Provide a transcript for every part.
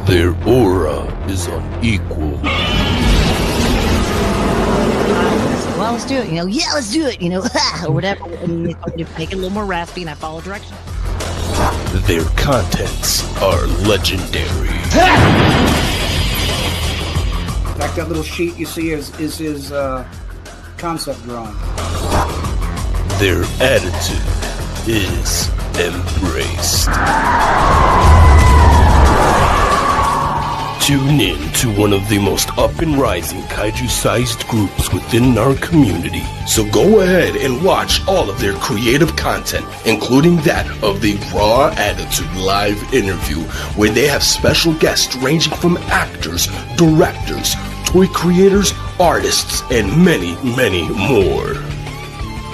Their aura is unequal. Well, let's do it. Yeah, let's do it. Or whatever. And they make it a little more raspy, and I follow directions. Their contents are legendary. That little sheet you see is his concept drawing. Their attitude is embraced. Tune in to one of the most up and rising kaiju-sized groups within our community. So go ahead and watch all of their creative content, including that of the Raw Attitude live interview, where they have special guests ranging from actors, directors, toy creators, artists, and many, many more.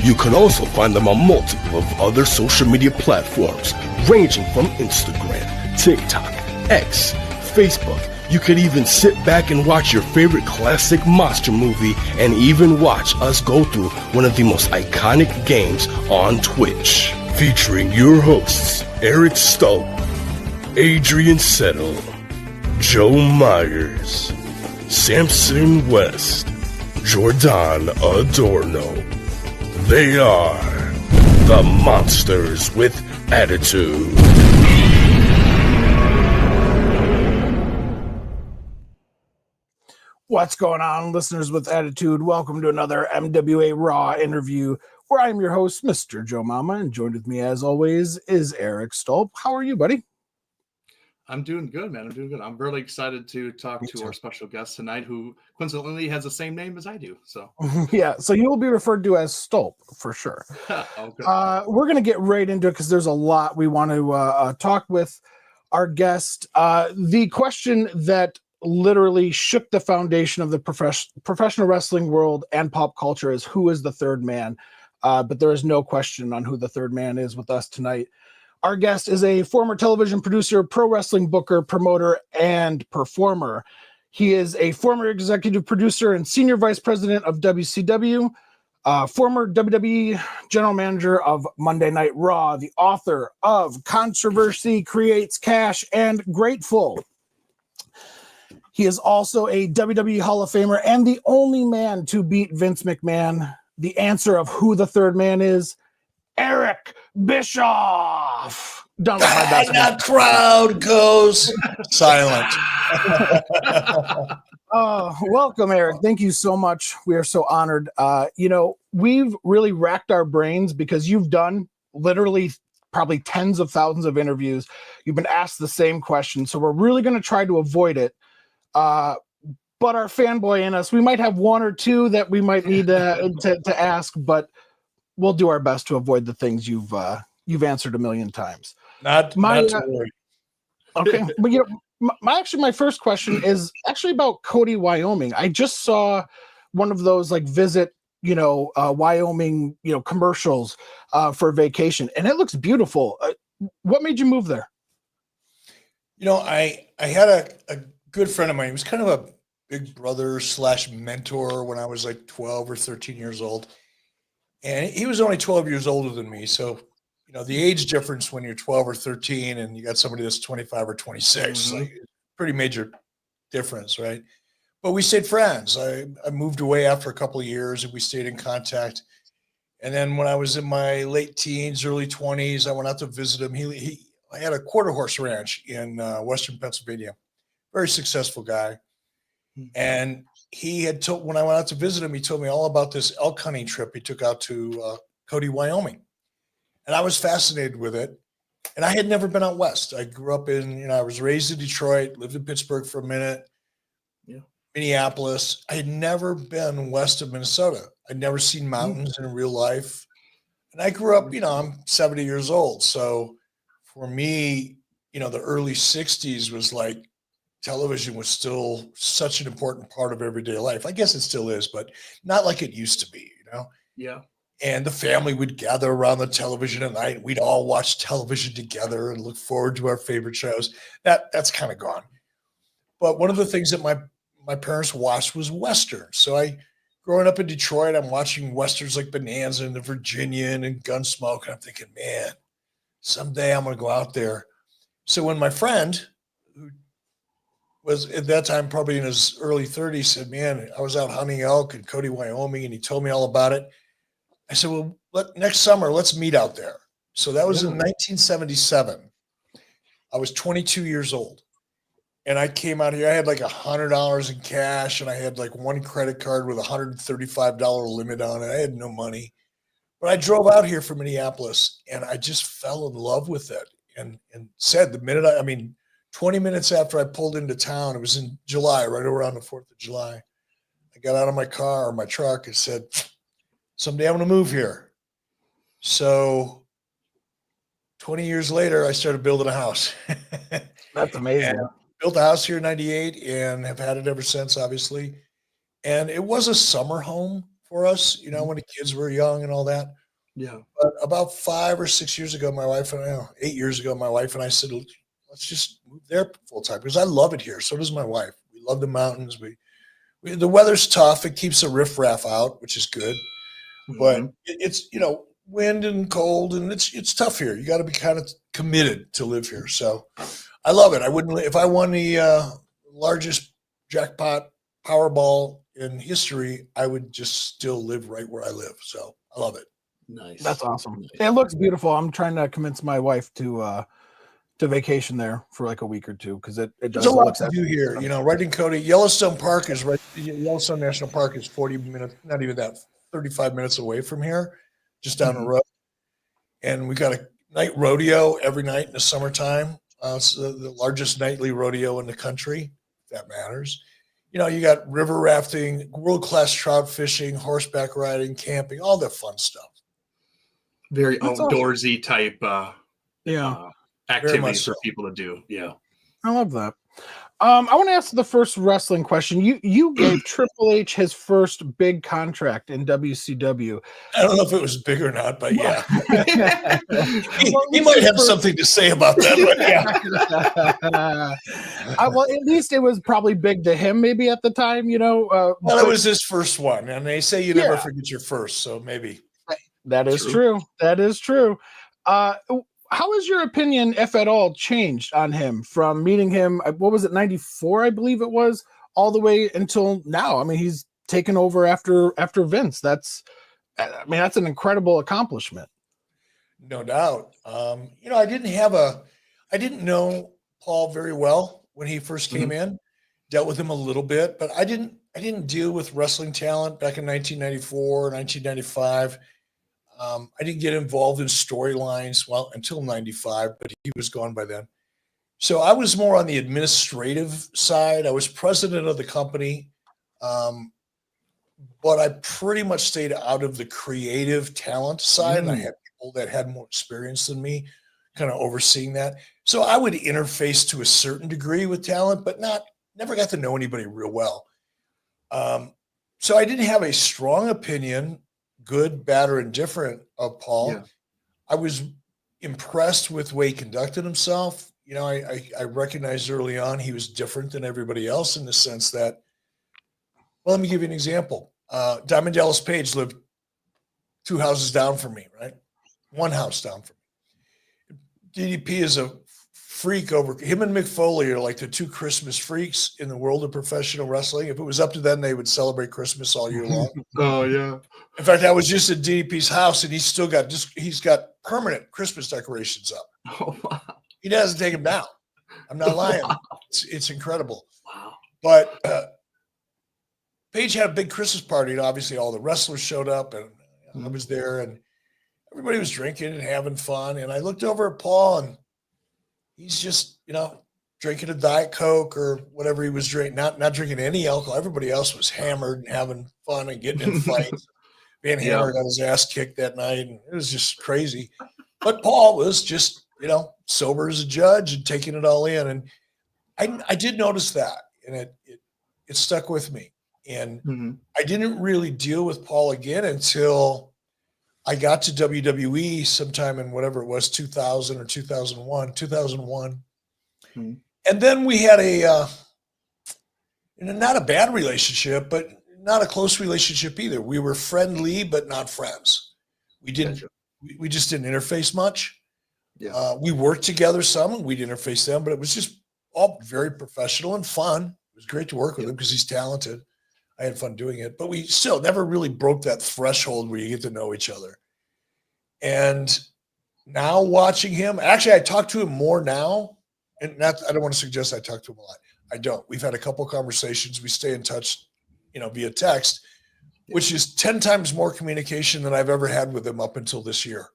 You can also find them on multiple of other social media platforms, ranging from Instagram, TikTok, X, Facebook. You could even sit back and watch your favorite classic monster movie and even watch us go through one of the most iconic games on Twitch. Featuring your hosts, Eric Stolp, Adrian Settle, Joe Myers, Samson West, Jordan Adorno. They are the Monsters with Attitude. What's going on, listeners with attitude? Welcome to another MWA Raw interview, where I'm your host, Mr. Joe Mama, and joined with me, as always, is Eric Stolp. How are you, buddy? I'm doing good, man. I'm doing good. I'm really excited to talk to our special guest tonight, who coincidentally has the same name as I do. So yeah, so you will be referred to as Stolp for sure. Okay. We're going to get right into it because there's a lot we want to talk with our guest. The question that literally shook the foundation of the professional wrestling world and pop culture is, who is the third man? But there is no question on who the third man is with us tonight. Our guest is a former television producer, pro wrestling booker, promoter, and performer. He is a former executive producer and senior vice president of WCW, former WWE general manager of Monday Night Raw, the author of Controversy Creates Cash and Grateful. He is also a WWE Hall of Famer and the only man to beat Vince McMahon. The answer of who the third man is, Eric Bischoff. Done with my best. And the crowd goes silent. Welcome, Eric. Thank you so much. We are so honored. We've really racked our brains because you've done literally probably tens of thousands of interviews. You've been asked the same question. So we're really going to try to avoid it. But our fanboy in us, we might have one or two that we might need to ask, but we'll do our best to avoid the things you've answered a million times. Not to worry. Okay, but my first question is actually about Cody, Wyoming. I just saw one of those visit, Wyoming, commercials for vacation, and it looks beautiful. What made you move there? I had a good friend of mine. He was kind of a big brother / mentor when I was 12 or 13 years old. And he was only 12 years older than me. So, the age difference when you're 12 or 13 and you got somebody that's 25 or 26, pretty major difference, right? But we stayed friends. I moved away after a couple of years and we stayed in contact. And then when I was in my late teens, early 20s, I went out to visit him. I had a quarter horse ranch in Western Pennsylvania. Very successful guy. And he had told, when I went out to visit him, he told me all about this elk hunting trip he took out to Cody, Wyoming. And I was fascinated with it. And I had never been out west. I grew up I was raised in Detroit, lived in Pittsburgh for a minute, Minneapolis. I had never been west of Minnesota. I'd never seen mountains in real life. And I grew up, I'm 70 years old. So for me, the early 60s was television was still such an important part of everyday life. I guess it still is, but not like it used to be, Yeah. And the family would gather around the television at night. We'd all watch television together and look forward to our favorite shows. That's kind of gone. But one of the things that my parents watched was Westerns. So growing up in Detroit, I'm watching Westerns like Bonanza and the Virginian and Gunsmoke. And I'm thinking, man, someday I'm going to go out there. So when my friend, who was at that time probably in his early 30s, said, man, I was out hunting elk in Cody, Wyoming, and he told me all about it. I said, well, next summer, let's meet out there. So that was in 1977. I was 22 years old. And I came out here. I had like $100 in cash, and I had like one credit card with a $135 limit on it. I had no money. But I drove out here from Minneapolis, and I just fell in love with it. And said the minute 20 minutes after I pulled into town, it was in July, right around the 4th of July. I got out of my car or my truck and said, someday I'm going to move here. So 20 years later, I started building a house. That's amazing. Built a house here in 98 and have had it ever since, obviously. And it was a summer home for us, when the kids were young and all that. Yeah. But about 5 or 6 years ago, 8 years ago, my wife and I said, let's just move there full time because I love it here. So does my wife. We love the mountains. The weather's tough. It keeps the riffraff out, which is good. But it's, wind and cold, and it's tough here. You got to be kind of committed to live here. So I love it. I wouldn't, if I won the largest jackpot Powerball in history, I would just still live right where I live. So I love it. Nice. That's awesome. It looks beautiful. I'm trying to convince my wife to vacation there for like a week or two because it does. There's a lot to do here. Right in Cody. Yellowstone Park is right. Yellowstone National Park is 40 minutes, not even that, 35 minutes away from here, just down the road. And we got a night rodeo every night in the summertime. It's the largest nightly rodeo in the country, if that matters. You got river rafting, world-class trout fishing, horseback riding, camping, all the fun stuff. Very outdoorsy type activities for people to do. Yeah. I love that. I want to ask the first wrestling question. You gave Triple H his first big contract in WCW. I don't know if it was big or not, but yeah. he might have something to say about that. But yeah. Well, at least it was probably big to him maybe at the time, Well, it was his first one, and they say you never forget your first, so maybe. That is true. That is true. How has your opinion, if at all, changed on him from meeting him? What was it, 94, I believe it was, all the way until now? I mean, he's taken over after Vince. That's an incredible accomplishment. No doubt. I didn't know Paul very well when he first came in. Dealt with him a little bit, but I didn't deal with wrestling talent back in 1994, 1995. I didn't get involved in storylines until 95, but he was gone by then. So I was more on the administrative side. I was president of the company, but I pretty much stayed out of the creative talent side. And I had people that had more experience than me kind of overseeing that. So I would interface to a certain degree with talent, but never got to know anybody real well. So I didn't have a strong opinion, good, bad, or indifferent, of Paul. Yeah. I was impressed with the way he conducted himself. I recognized early on he was different than everybody else in the sense that, well, let me give you an example. Diamond Dallas Page lived 2 houses down from me, right? 1 house down from me. DDP is a freak over him, and Mick Foley are like the 2 Christmas freaks in the world of professional wrestling. If it was up to them, they would celebrate Christmas all year long. Oh yeah. In fact, I was just at DDP's house, and he's got permanent Christmas decorations up. Oh wow. He doesn't take them down. I'm not lying. Wow. It's incredible. Wow. But Paige had a big Christmas party, and obviously all the wrestlers showed up, and I was there, and everybody was drinking and having fun. And I looked over at Paul, and he's just, drinking a Diet Coke or whatever he was drinking, not drinking any alcohol. Everybody else was hammered and having fun and getting in fights. Being hammered, got his ass kicked that night, and it was just crazy. But Paul was just, sober as a judge and taking it all in. And I did notice that, and it stuck with me. And I didn't really deal with Paul again until I got to WWE sometime in whatever it was, 2000 or 2001. And then we had not a bad relationship, but not a close relationship either. We were friendly, but not friends. We just didn't interface much. Yeah. We worked together some, and we'd interface them, but it was just all very professional and fun. It was great to work with him because he's talented. I had fun doing it, but we still never really broke that threshold where you get to know each other. And now watching him, actually, I talk to him more now. And I don't want to suggest I talk to him a lot. I don't. We've had a couple of conversations. We stay in touch, via text, which is 10 times more communication than I've ever had with him up until this year.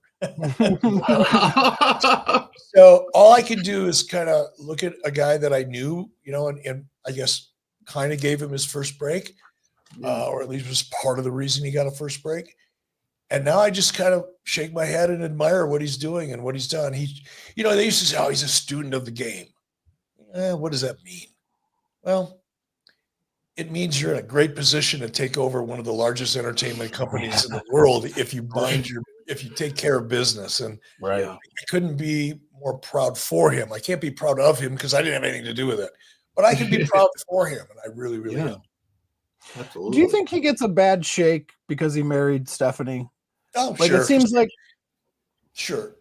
So all I can do is kind of look at a guy that I knew, and I guess kind of gave him his first break, or at least was part of the reason he got a first break. And now I just kind of shake my head and admire what he's doing and what he's done. They used to say, oh, he's a student of the game. What does that mean? Well, it means you're in a great position to take over one of the largest entertainment companies in the world if you take care of business. And I couldn't be more proud for him. I can't be proud of him because I didn't have anything to do with it, but I can be proud for him. And I really, really am. Absolutely. Do you think he gets a bad shake because he married Stephanie? Oh, like sure. It seems like. Sure.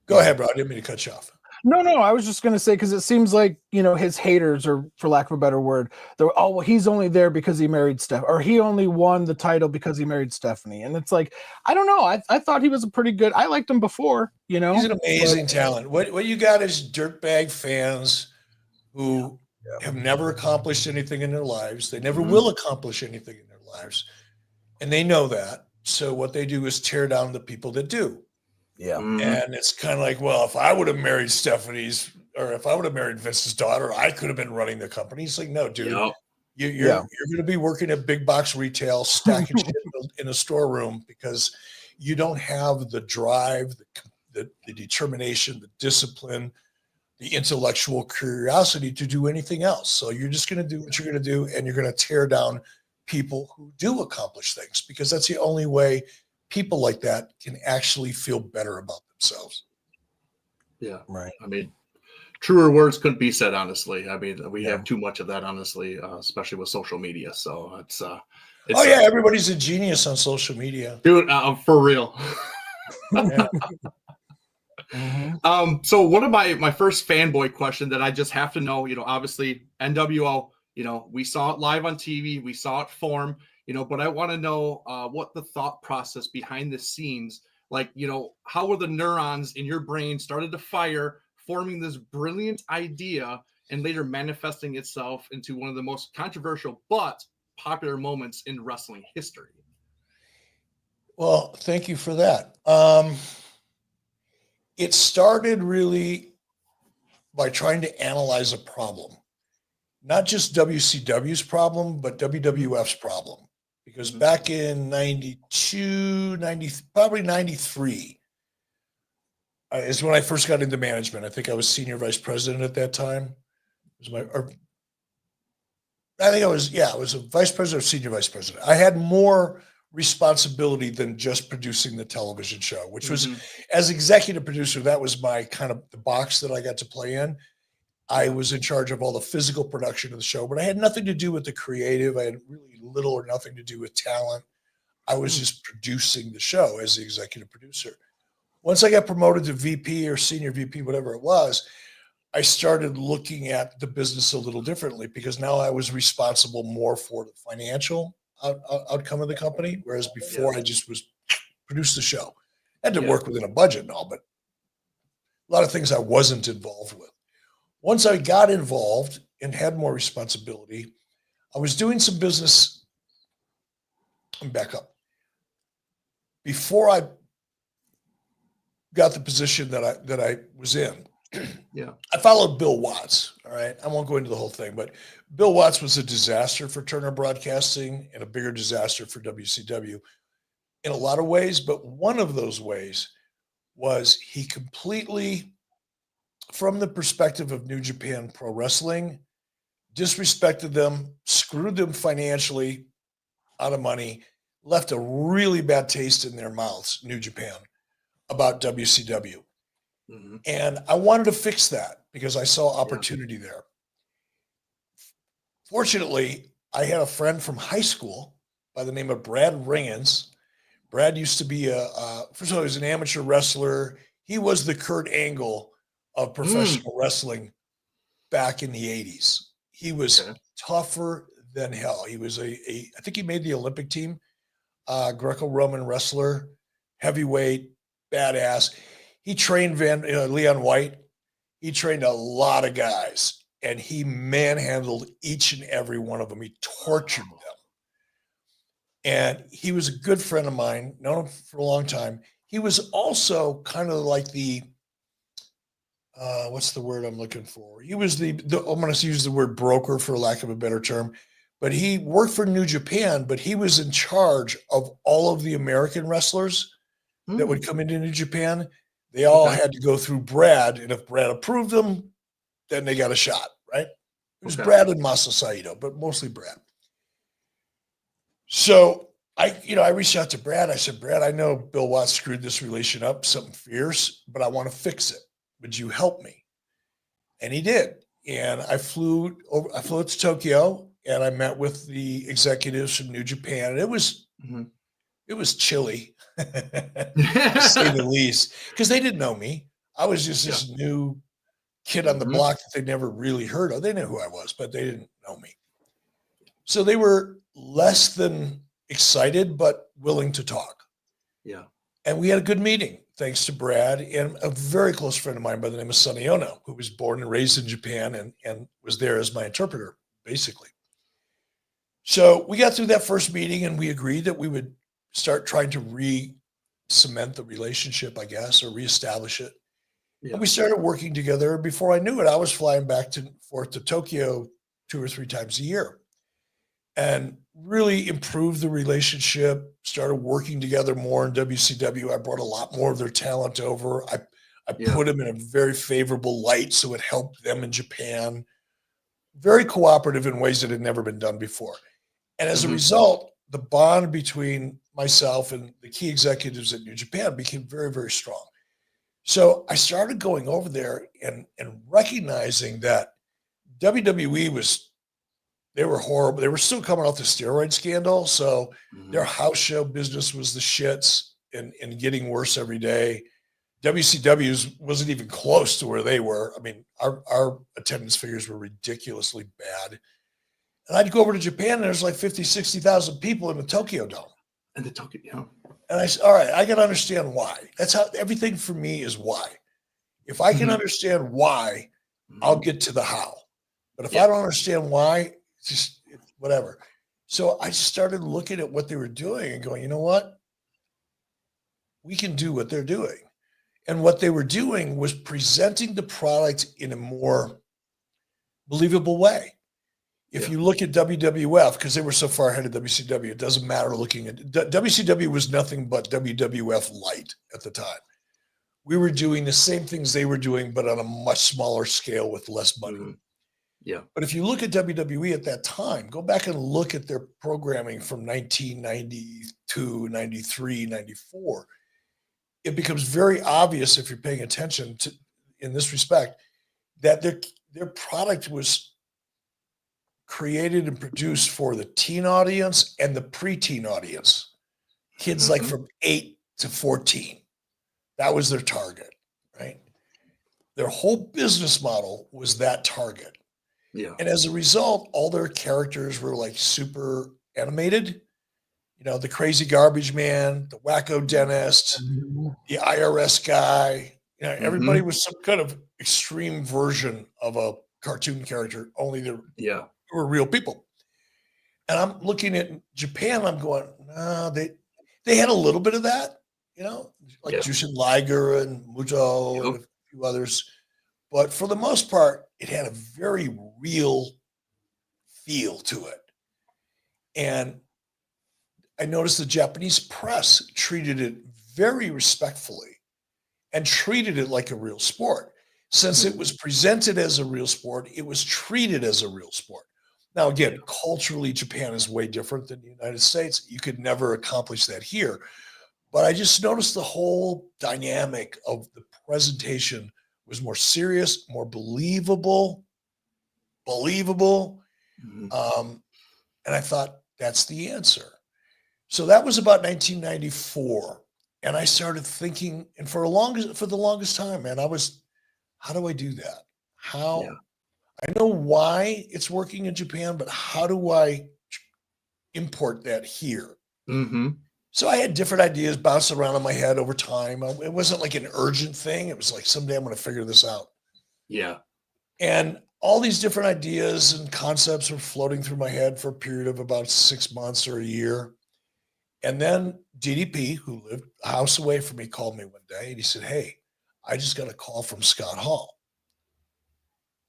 Go ahead, bro. I didn't mean to cut you off. No, I was just going to say, because it seems like, his haters, or for lack of a better word, they're, oh, well, he's only there because he married Steph, or he only won the title because he married Stephanie. And it's like, I don't know. I thought he was a pretty good, I liked him before, He's an amazing talent. What you got is dirtbag fans who have never accomplished anything in their lives. They never will accomplish anything in their lives. And they know that. So what they do is tear down the people that do. Yeah. And it's kind of like, well, if I would have married Stephanie's, or if I would have married Vince's daughter, I could have been running the company. It's like, no, dude, you're going to be working at big box retail, stacking shit in a storeroom because you don't have the drive, the determination, the discipline, the intellectual curiosity to do anything else. So you're just going to do what you're going to do, and you're going to tear down people who do accomplish things, because that's the only way people like that can actually feel better about themselves. Yeah. Right. I mean, truer words couldn't be said, honestly. I mean, we have too much of that, honestly, especially with social media. So it's everybody's a genius on social media. Dude, for real. So one of my first fanboy question that I just have to know, obviously NWO, we saw it live on TV, we saw it form, but I want to know what the thought process behind the scenes, like, how were the neurons in your brain started to fire, forming this brilliant idea and later manifesting itself into one of the most controversial but popular moments in wrestling history? Well, thank you for that. It started really by trying to analyze a problem, not just WCW's problem, but WWF's problem. Because back in 92, probably 93 is when I first got into management. I think I was senior vice president at that time. I was a vice president or senior vice president. I had more responsibility than just producing the television show, which was, as executive producer, that was my kind of the box that I got to play in. I was in charge of all the physical production of the show, but I had nothing to do with the creative. I had really little or nothing to do with talent. I was just producing the show as the executive producer. Once I got promoted to VP or senior VP, whatever it was, I started looking at the business a little differently, because now I was responsible more for the financial outcome of the company, whereas before I just was produce the show. I had to work within a budget and all, but a lot of things I wasn't involved with. Once I got involved and had more responsibility, I was doing some business. I'm back up. Before I got the position that I was in, I followed Bill Watts. All right. I won't go into the whole thing, but Bill Watts was a disaster for Turner Broadcasting and a bigger disaster for WCW in a lot of ways. But one of those ways was he completely, from the perspective of New Japan Pro Wrestling, disrespected them, screwed them financially out of money, left a really bad taste in their mouths, New Japan, about WCW. And I wanted to fix that because I saw opportunity there. Fortunately, I had a friend from high school by the name of Brad Ringens. Brad used to be first of all, he was an amateur wrestler. He was the Kurt Angle of professional wrestling back in the 80s. He was tougher than hell. He was I think he made the Olympic team, Greco-Roman wrestler, heavyweight, badass. He trained Leon White. He trained a lot of guys, and he manhandled each and every one of them. He tortured them. And he was a good friend of mine, known him for a long time. He was also kind of like the, what's the word I'm looking for? He was the I'm going to use the word broker for lack of a better term, but he worked for New Japan, but he was in charge of all of the American wrestlers that would come into New Japan. They all had to go through Brad, and if Brad approved them, then they got a shot, right? It was Brad and Masa Saito, but mostly Brad. So I reached out to Brad. I said, Brad, I know Bill Watts screwed this relation up, something fierce, but I want to fix it. Would you help me? And he did. And I flew to Tokyo, and I met with the executives from New Japan. And it was chilly, to say the least, because they didn't know me. I was just this new kid on the block that they never really heard of. They knew who I was, but they didn't know me. So they were less than excited, but willing to talk. Yeah. And we had a good meeting, thanks to Brad and a very close friend of mine by the name of Sonny Ono, who was born and raised in Japan and was there as my interpreter, basically. So we got through that first meeting, and we agreed that we would start trying to re-cement the relationship, I guess, or reestablish it. Yeah. And we started working together. Before I knew it, I was flying back and forth to Tokyo 2 or 3 times a year, and really improved the relationship, started working together more in WCW. I brought a lot more of their talent over. I put them in a very favorable light, so it helped them in Japan. Very cooperative in ways that had never been done before. And as a result, the bond between myself and the key executives at New Japan became very, very strong. So I started going over there and recognizing that WWE they were horrible. They were still coming off the steroid scandal. So their house show business was the shits and getting worse every day. WCW's wasn't even close to where they were. I mean, our attendance figures were ridiculously bad. And I'd go over to Japan, and there's like 50, 60,000 people in the Tokyo Dome. And the Tokyo, yeah. And I said, all right, I got to understand why. That's how everything for me is why. If I can understand why, I'll get to the how. But if I don't understand why, it's just whatever. So I just started looking at what they were doing and going, you know what? We can do what they're doing. And what they were doing was presenting the product in a more believable way. If you look at WWF, because they were so far ahead of WCW, it doesn't matter looking at WCW was nothing but WWF light at the time. We were doing the same things they were doing, but on a much smaller scale with less money. Yeah. But if you look at WWE at that time, go back and look at their programming from 1992, 93, 94. It becomes very obvious if you're paying attention to, in this respect, that their product was created and produced for the teen audience and the preteen audience, kids like from 8 to 14. That was their target, right? Their whole business model was that target. Yeah. And as a result, all their characters were like super animated. You know, the crazy garbage man, the wacko dentist, the IRS guy. You know, everybody was some kind of extreme version of a cartoon character, only they were real people. And I'm looking at Japan, I'm going, no, they had a little bit of that, you know, like Jushin Liger and Muto and a few others. But for the most part, it had a very real feel to it. And I noticed the Japanese press treated it very respectfully and treated it like a real sport. Since it was presented as a real sport, it was treated as a real sport. Now, again, culturally, Japan is way different than the United States. You could never accomplish that here. But I just noticed the whole dynamic of the presentation was more serious, more believable. And I thought, that's the answer. So that was about 1994. And I started thinking, and for the longest time, man, how do I do that? I know why it's working in Japan, but how do I import that here? Mm-hmm. So I had different ideas bouncing around in my head over time. It wasn't like an urgent thing. It was like, someday I'm going to figure this out. Yeah. And all these different ideas and concepts were floating through my head for a period of about 6 months or a year. And then DDP, who lived a house away from me, called me one day and he said, "Hey, I just got a call from Scott Hall.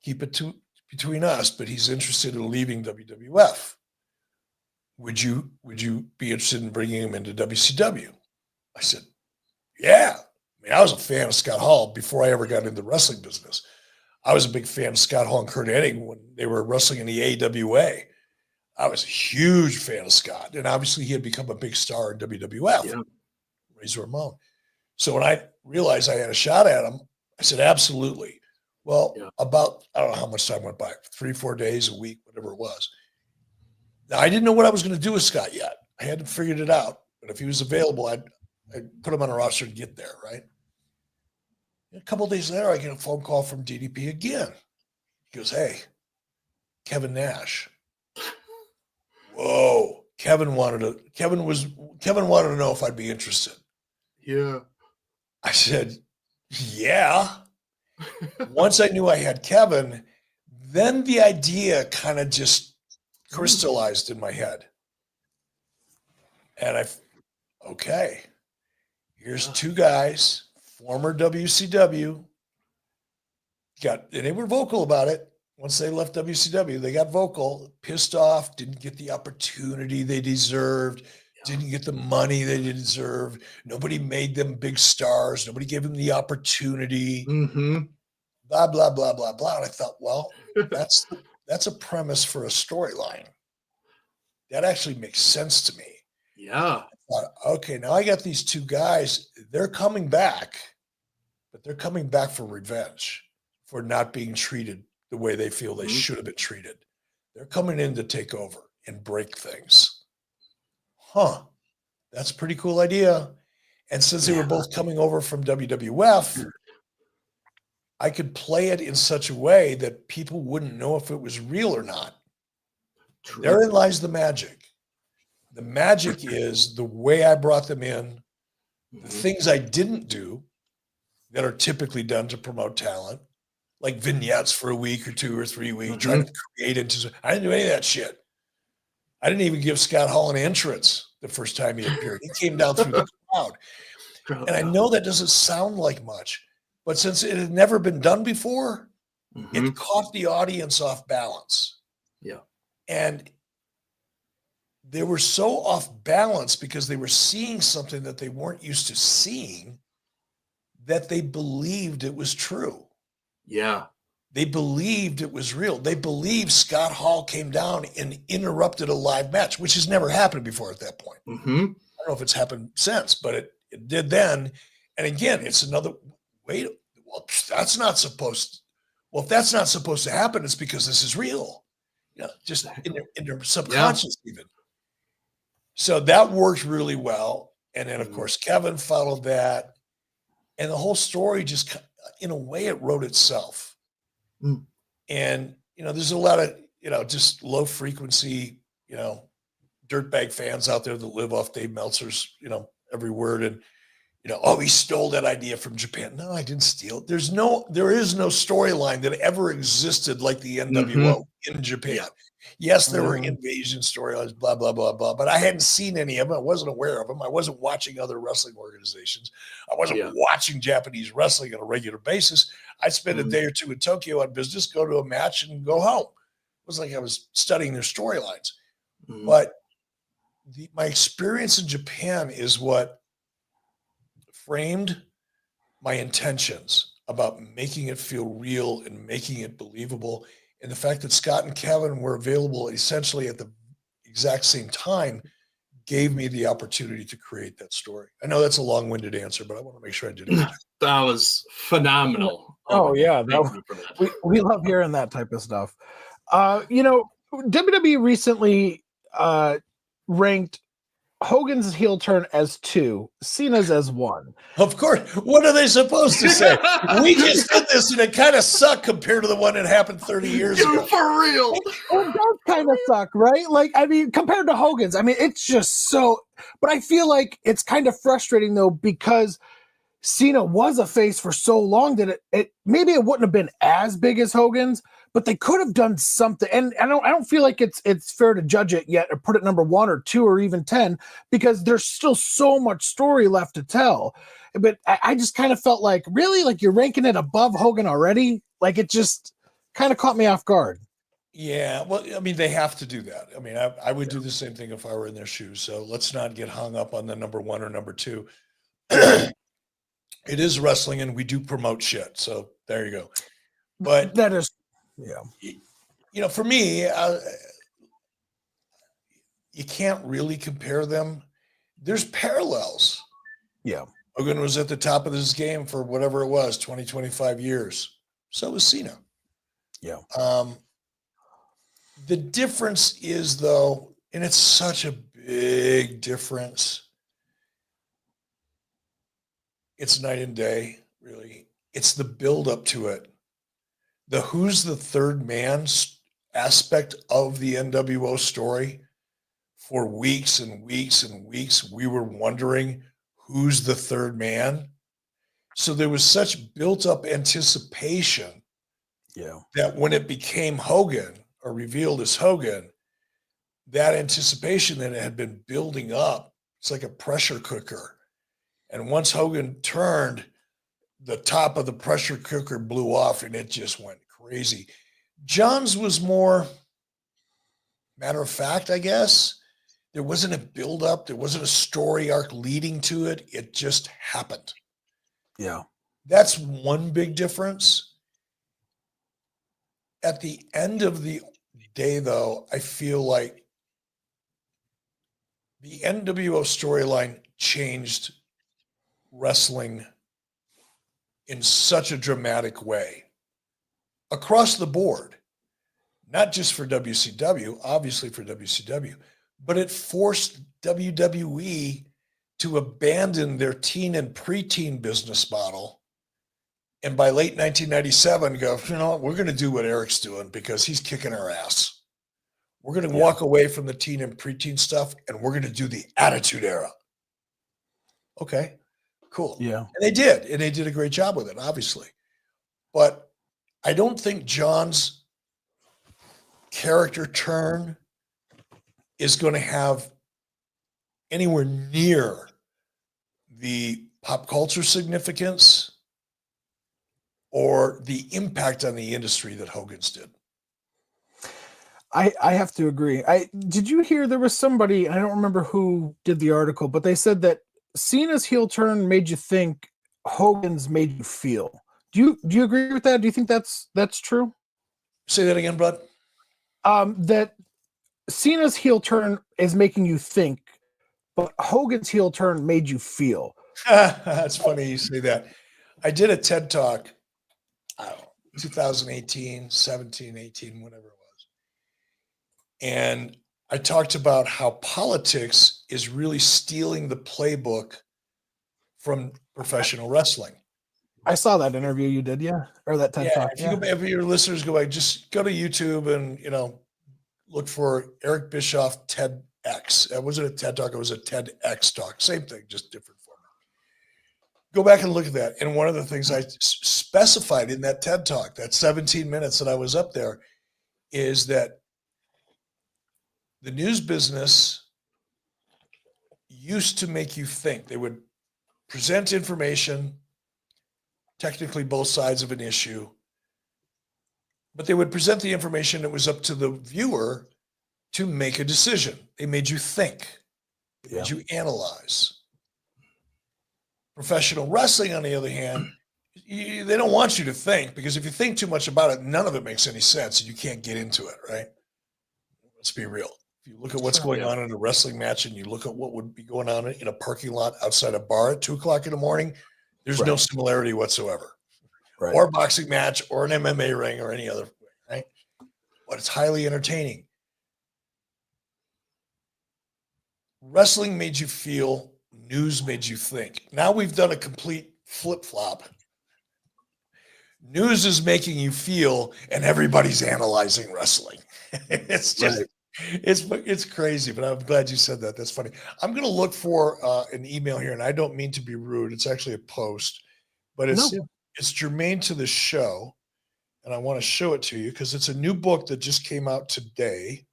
Keep it between us, but he's interested in leaving WWF. Would you be interested in bringing him into WCW?" I said, "Yeah." I mean, I was a fan of Scott Hall before I ever got into the wrestling business. I was a big fan of Scott Hall and Kurt Hennig when they were wrestling in the AWA. I was a huge fan of Scott, and obviously he had become a big star in WWF. Yeah. Razor Ramon. So when I realized I had a shot at him, I said, "Absolutely." Well, about, I don't know how much time went by, 3-4 days, a week, whatever it was. Now, I didn't know what I was going to do with Scott yet. I hadn't figured it out. But if he was available, I'd put him on a roster and get there, right? And a couple of days later, I get a phone call from DDP again. He goes, "Hey, Kevin Nash." Whoa. Kevin wanted to know if I'd be interested. Yeah. I said, "Yeah." Once I knew I had Kevin, then the idea kind of just crystallized in my head. And okay, here's two guys, former WCW, and they were vocal about it. Once they left WCW, they got vocal, pissed off, didn't get the opportunity they deserved, didn't get the money they deserved. Nobody made them big stars. Nobody gave them the opportunity. Mm-hmm. Blah, blah, blah, blah, blah. And I thought, well, that's a premise for a storyline. That actually makes sense to me. Yeah. I thought, okay, now I got these two guys. They're coming back, but they're coming back for revenge for not being treated the way they feel they should have been treated. They're coming in to take over and break things. That's a pretty cool idea. And since they were both coming over from WWF, I could play it in such a way that people wouldn't know if it was real or not. True. Therein lies the magic. The magic is the way I brought them in, the things I didn't do that are typically done to promote talent, like vignettes for a week or 2 or 3 weeks, trying to create into. I didn't do any of that shit. I didn't even give Scott Hall an entrance the first time he appeared. He came down through the crowd. And I know that doesn't sound like much, but since it had never been done before, it caught the audience off balance. Yeah. And they were so off balance because they were seeing something that they weren't used to seeing that they believed it was true. Yeah. They believed it was real. They believed Scott Hall came down and interrupted a live match, which has never happened before at that point. I don't know if it's happened since, but it did then. And again, it's another way. Well, that's not supposed. Well, if that's not supposed to happen, it's because this is real. Just in their subconscious even. So that worked really well. And then, of course, Kevin followed that. And the whole story just, in a way, it wrote itself. And, there's a lot of, just low frequency, dirtbag fans out there that live off Dave Meltzer's, every word. And, he stole that idea from Japan. No, I didn't steal it. There is no storyline that ever existed like the NWO in Japan. Yes, there were invasion storylines, blah, blah, blah, blah, but I hadn't seen any of them. I wasn't aware of them. I wasn't watching other wrestling organizations. I wasn't watching Japanese wrestling on a regular basis. I'd spend a day or two in Tokyo on business, go to a match and go home. It was like I was studying their storylines. But my experience in Japan is what framed my intentions about making it feel real and making it believable. And the fact that Scott and Kevin were available essentially at the exact same time gave me the opportunity to create that story. I know that's a long-winded answer, but I want to make sure I did it. That was phenomenal. Oh yeah. We love hearing that type of stuff. WWE recently ranked Hogan's heel turn as 2, Cena's as 1. Of course. What are they supposed to say? We just did this and it kind of sucked compared to the one that happened 30 years ago. For real. It does kind of suck, right? Like, I mean, compared to Hogan's, I mean, it's just so. But I feel like it's kind of frustrating though, because Cena was a face for so long that it maybe it wouldn't have been as big as Hogan's, but they could have done something. And I don't feel like it's fair to judge it yet or put it number 1 or 2 or even 10, because there's still so much story left to tell. But I just kind of felt like, really, like you're ranking it above Hogan already? Like it just kind of caught me off guard. Yeah, well, I mean, they have to do that. I mean, I would do the same thing if I were in their shoes. So let's not get hung up on the number 1 or number 2. It is wrestling and we do promote shit. So there you go. But that is, yeah. You know, for me, you can't really compare them. There's parallels. Yeah. Hogan was at the top of his game for whatever it was, 20, 25 years. So was Cena. Yeah. The difference is, though, and it's such a big difference, it's night and day, really. It's the build up to it. The who's the third man aspect of the NWO story, for weeks and weeks and weeks, we were wondering who's the third man. So there was such built up anticipation that when it became Hogan or revealed as Hogan, that anticipation that it had been building up, it's like a pressure cooker. And once Hogan turned, the top of the pressure cooker blew off and it just went crazy. John's was more matter of fact, I guess. There wasn't a build-up. There wasn't a story arc leading to it. It just happened. Yeah. That's one big difference. At the end of the day, though, I feel like the NWO storyline changed wrestling in such a dramatic way across the board, not just for WCW, obviously for WCW, but it forced WWE to abandon their teen and preteen business model. And by late 1997, go, you know what, we're going to do what Eric's doing because he's kicking our ass. We're going to walk away from the teen and preteen stuff and we're going to do the Attitude Era. Okay, cool. Yeah. And they did. And they did a great job with it, obviously. But I don't think John's character turn is going to have anywhere near the pop culture significance or the impact on the industry that Hogan's did. I have to agree. Did you hear there was somebody, I don't remember who did the article, but they said that Cena's heel turn made you think, Hogan's made you feel. Do you agree with that? Do you think that's true? Say that again, bud. That Cena's heel turn is making you think, but Hogan's heel turn made you feel. That's funny you say that. I did a TED Talk, 2018, 17, 18, whatever it was. And I talked about how politics is really stealing the playbook from professional wrestling. I saw that interview you did, or that TED Talk. If your listeners go back, just go to YouTube and look for Eric Bischoff TEDx. It wasn't a TED Talk; it was a TEDx talk. Same thing, just different format. Go back and look at that. And one of the things I specified in that TED Talk, that 17 minutes that I was up there, is that the news business used to make you think. They would present information, technically both sides of an issue, but they would present the information. It was up to the viewer to make a decision. They made you think. They made you analyze. Professional wrestling, on the other hand, they don't want you to think, because if you think too much about it, none of it makes any sense and you can't get into it, right? Let's be real. If you look at what's going on in a wrestling match and you look at what would be going on in a parking lot outside a bar at 2:00 in the morning, there's no similarity whatsoever. Right. Or a boxing match or an MMA ring or any other way, right? But it's highly entertaining. wrestling made you feel, news made you think. Now we've done a complete flip-flop. News is making you feel, and everybody's analyzing wrestling. It's just, it's crazy, but I'm glad you said that. That's funny. I'm going to look for an email here, and I don't mean to be rude. It's actually a post, but it's germane to the show, and I want to show it to you because it's a new book that just came out today.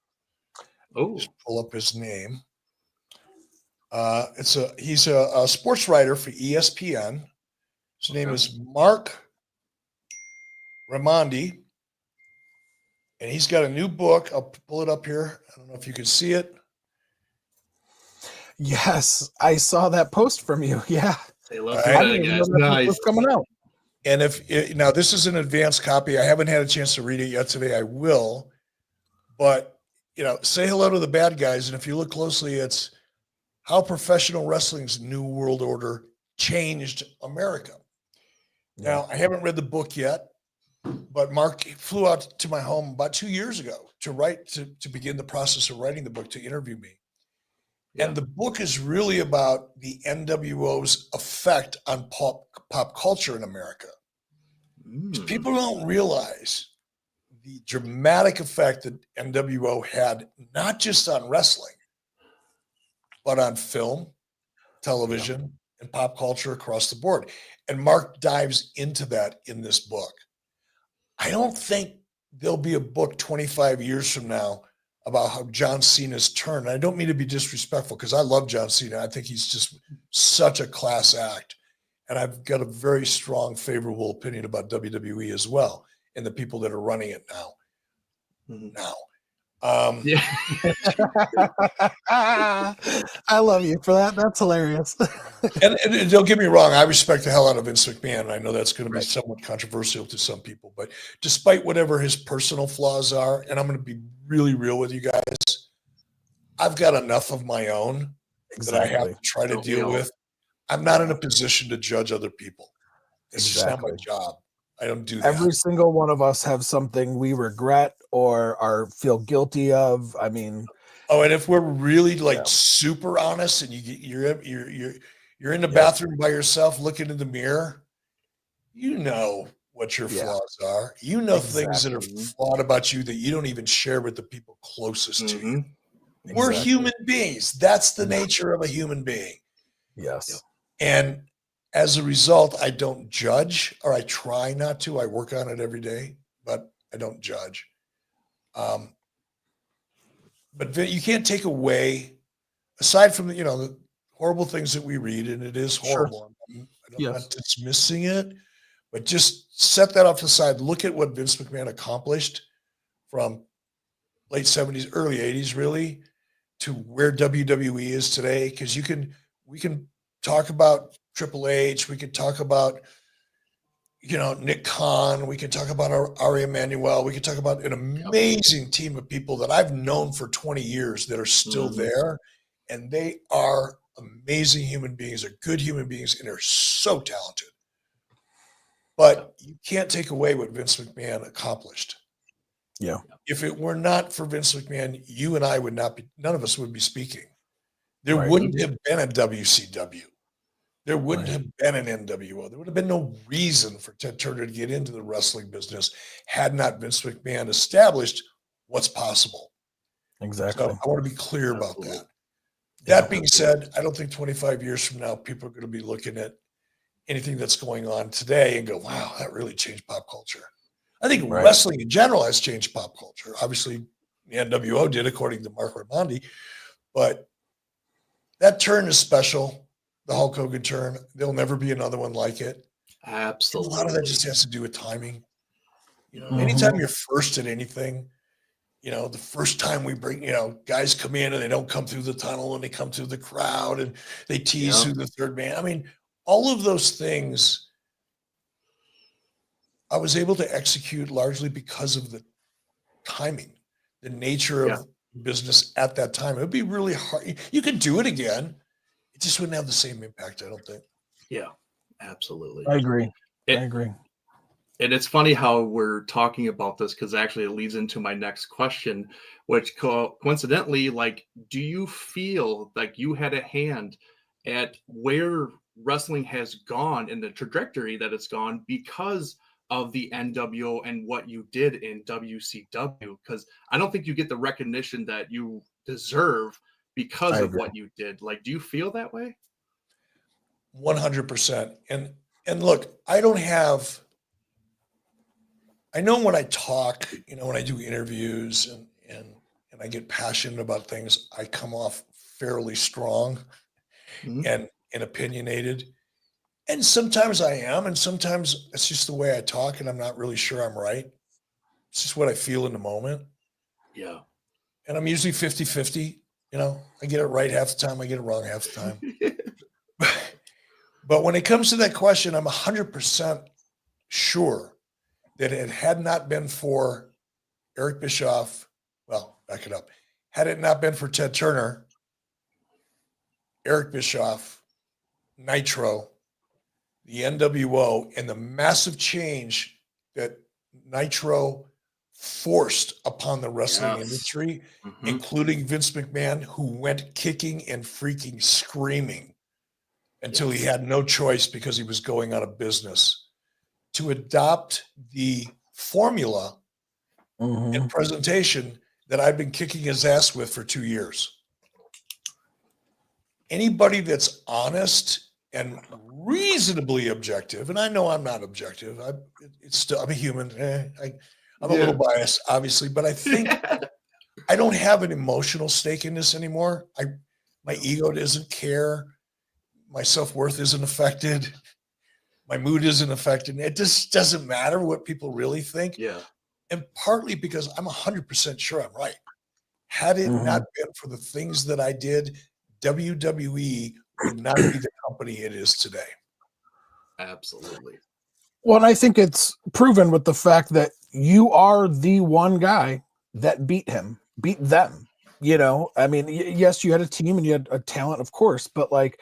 Oh, just pull up his name. He's a sports writer for ESPN. His name is Mark Raimondi, and he's got a new book. I'll pull it up here. I don't know if you can see it. Yes, I saw that post from you. Yeah, they love that, guys. Nice. Coming out. And now this is an advanced copy. I haven't had a chance to read it yet today. I will, but say hello to the bad guys. And if you look closely, it's how professional wrestling's new world order changed America. Yeah. Now, I haven't read the book yet, but Mark flew out to my home about 2 years ago to begin the process of writing the book, to interview me. Yeah. And the book is really about the NWO's effect on pop culture in America. People don't realize the dramatic effect that NWO had, not just on wrestling, but on film, television, and pop culture across the board. And Mark dives into that in this book. I don't think there'll be a book 25 years from now about how John Cena's turned. I don't mean to be disrespectful because I love John Cena. I think he's just such a class act. And I've got a very strong, favorable opinion about WWE as well and the people that are running it now. I love you for that. That's hilarious. and don't get me wrong, I respect the hell out of Vince McMahon. And I know that's going to be somewhat controversial to some people, but despite whatever his personal flaws are, and I'm going to be really real with you guys, I've got enough of my own that I have to try to deal with. I'm not in a position to judge other people. It's just not my job. I don't do that. Every single one of us have something we regret or feel guilty of. I mean, and if we're really super honest, and you're in the bathroom by yourself, looking in the mirror, what your flaws are. Things that are flawed about you that you don't even share with the people closest to you. We're human beings. That's the nature of a human being. Yes. And as a result, I don't judge, or I try not to. I work on it every day, but I don't judge. But you can't take away, aside from the horrible things that we read, and it is horrible. Sure. I'm not dismissing it, but just set that off to the side. Look at what Vince McMahon accomplished from late 70s, early 80s, really, to where WWE is today. Because we can talk about Triple H, we could talk about Nick Khan, we could talk about Ari Emanuel, we could talk about an amazing team of people that I've known for 20 years that are still there, and they are amazing human beings, are good human beings, and are so talented. But you can't take away what Vince McMahon accomplished. Yeah. If it were not for Vince McMahon, you and I would not be, none of us would be speaking. There wouldn't have been a WCW. There wouldn't have been an NWO. There would have been no reason for Ted Turner to get into the wrestling business had not Vince McMahon established what's possible. Exactly. So I want to be clear about that. That being said, I don't think 25 years from now, people are going to be looking at anything that's going on today and go, wow, that really changed pop culture. I think wrestling in general has changed pop culture. Obviously, the NWO did, according to Mark Raimondi, but that turn is special. The Hulk Hogan turn, there'll never be another one like it. Absolutely. A lot of that just has to do with timing. Anytime you're first at anything, the first time we bring, guys come in and they don't come through the tunnel and they come through the crowd and they tease through the third man. I mean, all of those things I was able to execute largely because of the timing, the nature of business at that time. It would be really hard. You could do it again. It just wouldn't have the same impact, I don't think. Yeah, absolutely. I agree. I agree. And it's funny how we're talking about this because actually it leads into my next question, which coincidentally, like, do you feel like you had a hand at where wrestling has gone and the trajectory that it's gone because of the NWO and what you did in WCW? Because I don't think you get the recognition that you deserve because of what you did. Like, do you feel that way? 100%. And look, I know when I talk, when I do interviews and I get passionate about things, I come off fairly strong and opinionated. And sometimes I am, and sometimes it's just the way I talk and I'm not really sure I'm right. It's just what I feel in the moment. Yeah. And I'm usually 50-50. I get it right half the time, I get it wrong half the time. But when it comes to that question, I'm 100% sure that it had not been for Eric Bischoff, well, back it up. Had it not been for Ted Turner, Eric Bischoff, Nitro, the NWO, and the massive change that Nitro forced upon the wrestling industry, including Vince McMahon, who went kicking and freaking screaming until he had no choice because he was going out of business, to adopt the formula and presentation that I've been kicking his ass with for 2 years. Anybody that's honest and reasonably objective, and I know I'm not objective. I'm a human. I'm a little biased, obviously, but I think I don't have an emotional stake in this anymore. My ego doesn't care. My self-worth isn't affected. My mood isn't affected. It just doesn't matter what people really think. Yeah. And partly because I'm 100% sure I'm right. Had it not been for the things that I did, WWE would not be the company it is today. Absolutely. Well, and I think it's proven with the fact that you are the one guy that beat them. I mean, yes, you had a team and you had a talent, of course, but like,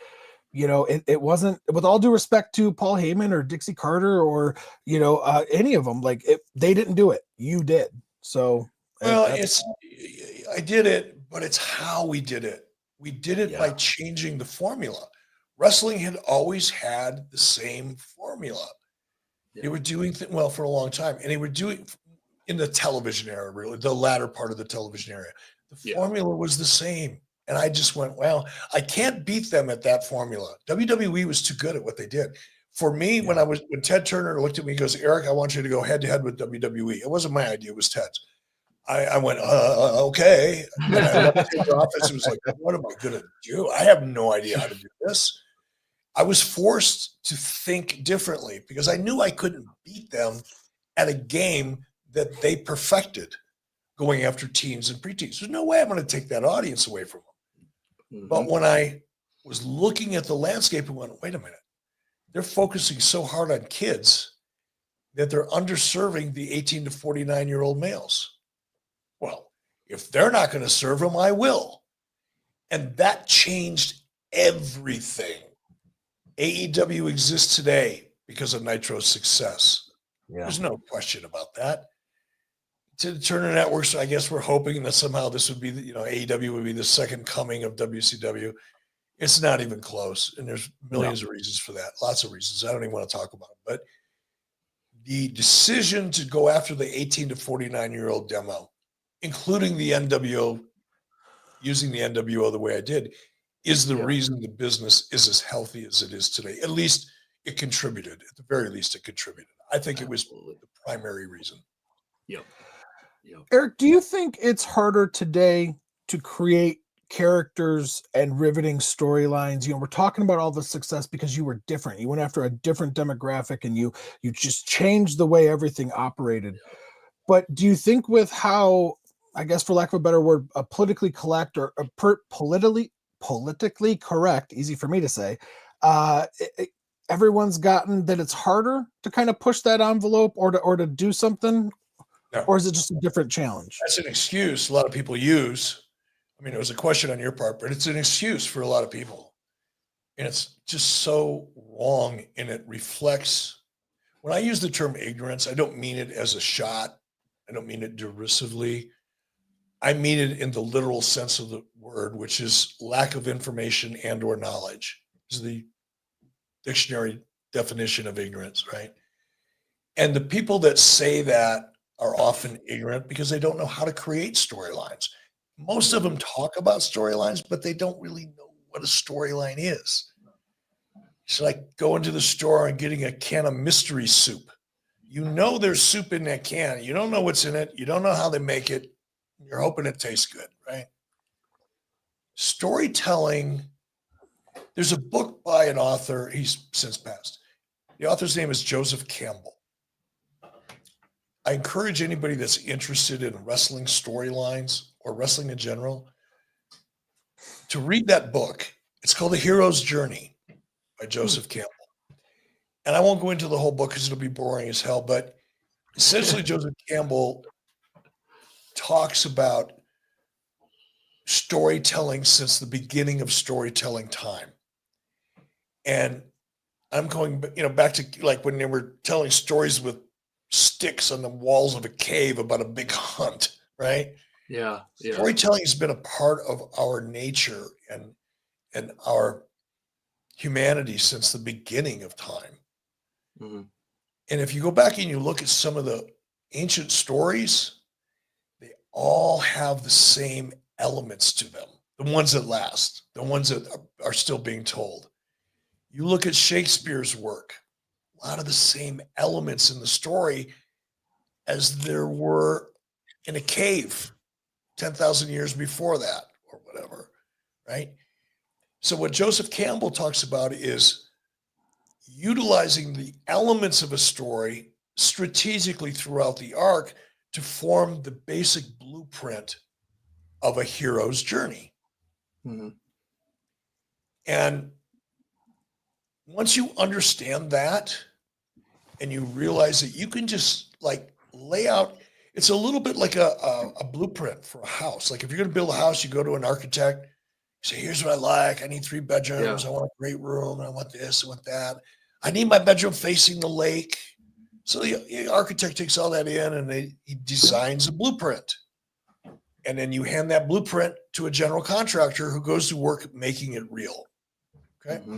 it wasn't, with all due respect to Paul Heyman or Dixie Carter or, any of them, like they didn't do it. You did. So, well, I did it, but it's how we did it. We did it by changing the formula. Wrestling had always had the same formula. They were doing well for a long time, and they were doing in the television era, really, the latter part of the television era. The formula was the same. And I just went, well, I can't beat them at that formula. WWE was too good at what they did. For me, when Ted Turner looked at me, he goes, Eric, I want you to go head to head with WWE. It wasn't my idea, it was Ted's. I went, okay. And I left the office and was like, what am I going to do? I have no idea how to do this. I was forced to think differently because I knew I couldn't beat them at a game that they perfected, going after teens and preteens. There's no way I'm going to take that audience away from them. But when I was looking at the landscape and went, wait a minute, they're focusing so hard on kids that they're underserving the 18 to 49-year-old males. Well, if they're not going to serve them, I will. And that changed everything. AEW exists today because of Nitro's success. There's no question about that. To the Turner Networks, I guess we're hoping that somehow this would be, AEW would be the second coming of WCW. It's not even close. And there's millions of reasons for that. Lots of reasons. I don't even want to talk about it. But the decision to go after the 18 to 49-year-old demo, including the NWO, using the NWO the way I did, is the reason the business is as healthy as it is today. At least it contributed. At the very least, it contributed. I think it was the primary reason. Yep. Eric, do you think it's harder today to create characters and riveting storylines? We're talking about all the success because you were different. You went after a different demographic and you just changed the way everything operated. But do you think with how, I guess for lack of a better word, a politically correct or politically correct, easy for me to say, everyone's gotten that it's harder to kind of push that envelope or to do something? No. Or is it just a different challenge? That's an excuse a lot of people use. I mean, it was a question on your part, but it's an excuse for a lot of people. And it's just so wrong, and it reflects when I use the term ignorance, I don't mean it as a shot. I don't mean it derisively. I mean it in the literal sense of the word, which is lack of information and or knowledge. This is the dictionary definition of ignorance, right? And the people that say that are often ignorant because they don't know how to create storylines. Most of them talk about storylines, but they don't really know what a storyline is. It's like going to the store and getting a can of mystery soup. You know there's soup in that can. You don't know what's in it. You don't know how they make it. You're hoping it tastes good, right? Storytelling, there's a book by an author. He's since passed. The author's name is Joseph Campbell. I encourage anybody that's interested in wrestling storylines or wrestling in general to read that book. It's called The Hero's Journey by Joseph Campbell. And I won't go into the whole book because it'll be boring as hell, but essentially Joseph Campbell talks about storytelling since the beginning of storytelling time. And I'm going, back to like when they were telling stories with sticks on the walls of a cave about a big hunt, right? Yeah. Storytelling has been a part of our nature and our humanity since the beginning of time. Mm-hmm. And if you go back and you look at some of the ancient stories, they all have the same elements to them. The ones that last, the ones that are still being told. You look at Shakespeare's work, a lot of the same elements in the story as there were in a cave 10,000 years before that or whatever, right? So what Joseph Campbell talks about is utilizing the elements of a story strategically throughout the arc to form the basic blueprint of a hero's journey. Mm-hmm. And once you understand that and you realize that you can just like lay out, it's a little bit like a blueprint for a house. Like if you're going to build a house, you go to an architect, you say, here's what I like. I need 3 bedrooms. Yeah. I want a great room. And I want this, I want that. I need my bedroom facing the lake. So the architect takes all that in and he designs a blueprint. And then you hand that blueprint to a general contractor who goes to work making it real. Okay. Mm-hmm.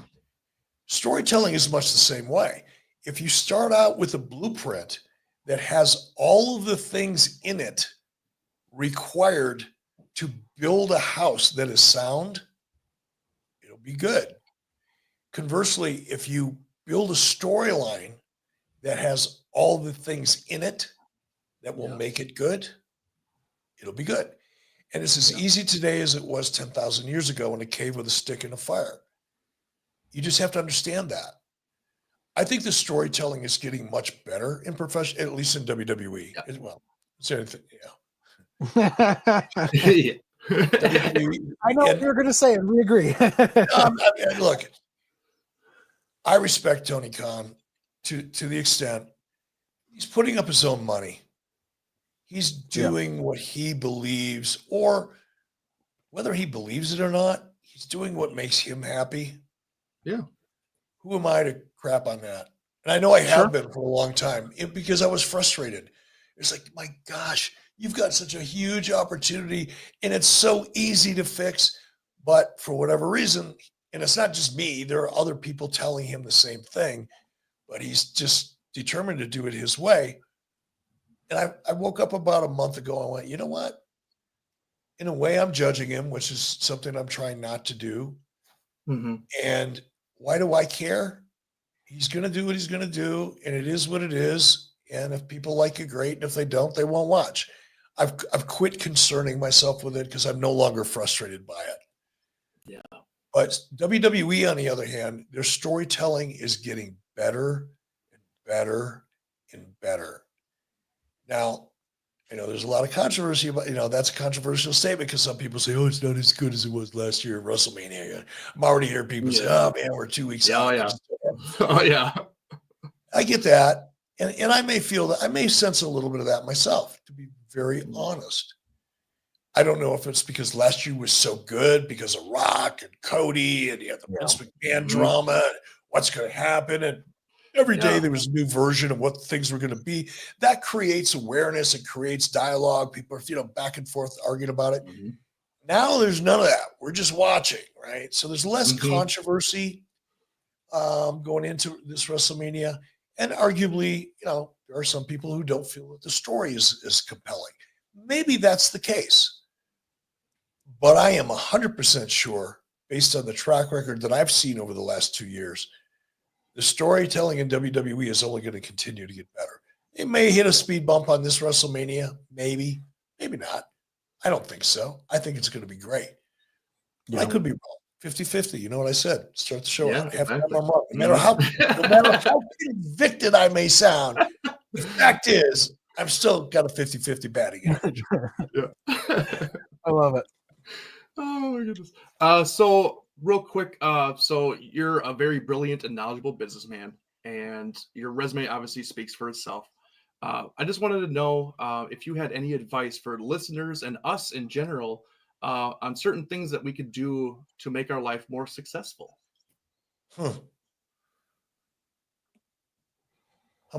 Storytelling is much the same way. If you start out with a blueprint that has all of the things in it required to build a house that is sound, it'll be good. Conversely, if you build a storyline that has all the things in it that will make it good, it'll be good. And it's as easy today as it was 10,000 years ago in a cave with a stick and a fire. You just have to understand that. I think the storytelling is getting much better in profession, at least in WWE. Yeah. Well, it's anything, Yeah. I know what you're going to say, and we agree. Look, I respect Tony Khan to the extent he's putting up his own money. He's doing what he believes, or whether he believes it or not, he's doing what makes him happy. Yeah. Who am I to crap on that? And I know I have been for a long time because I was frustrated. It's like, my gosh, you've got such a huge opportunity and it's so easy to fix. But for whatever reason, and it's not just me, there are other people telling him the same thing, but he's just determined to do it his way. And I woke up about a month ago and went, you know what? In a way, I'm judging him, which is something I'm trying not to do. Mm-hmm. And why do I care? He's going to do what he's going to do, and it is what it is. And if people like it, great. And if they don't, they won't watch. I've quit concerning myself with it because I'm no longer frustrated by it. Yeah. But WWE, on the other hand, their storytelling is getting better and better and better. Now, there's a lot of controversy about, that's a controversial statement because some people say, oh, it's not as good as it was last year at WrestleMania. I'm already hearing people say, oh man, we're 2 weeks out. Oh, yeah. Oh, yeah. I get that. And I may feel that, I may sense a little bit of that myself, to be very honest. I don't know if it's because last year was so good because of Rock and Cody and you had the Vince McMahon drama, and what's going to happen. And Every day there was a new version of what things were going to be. That creates awareness. It creates dialogue. People are, back and forth arguing about it. Mm-hmm. Now there's none of that. We're just watching, right? So there's less controversy going into this WrestleMania. And arguably, there are some people who don't feel that the story is compelling. Maybe that's the case. But I am 100% sure, based on the track record that I've seen over the last 2 years, the storytelling in WWE is only going to continue to get better. It may hit a speed bump on this WrestleMania. Maybe not. I don't think so. I think it's going to be great. Yeah. I could be wrong. 50-50. You know what I said? Start the show out. Half time I'm wrong. No matter how convicted I may sound, the fact is I've still got a 50-50 batting average. I love it. Oh my goodness. So real quick, so you're a very brilliant and knowledgeable businessman, and your resume obviously speaks for itself. I just wanted to know if you had any advice for listeners and us in general on certain things that we could do to make our life more successful. How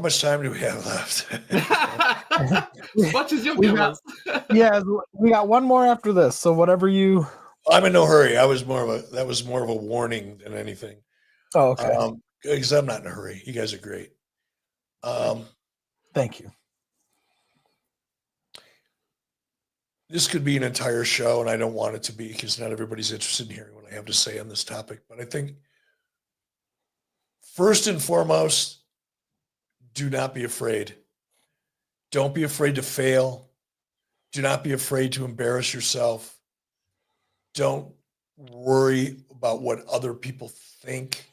much time do we have left? As much as you'll give us. Yeah, we got one more after this. So whatever you. I'm in no hurry. That was more of a warning than anything. Oh, okay. Because I'm not in a hurry. You guys are great. Thank you. This could be an entire show, and I don't want it to be because not everybody's interested in hearing what I have to say on this topic. But I think first and foremost, do not be afraid. Don't be afraid to fail. Do not be afraid to embarrass yourself. Don't worry about what other people think.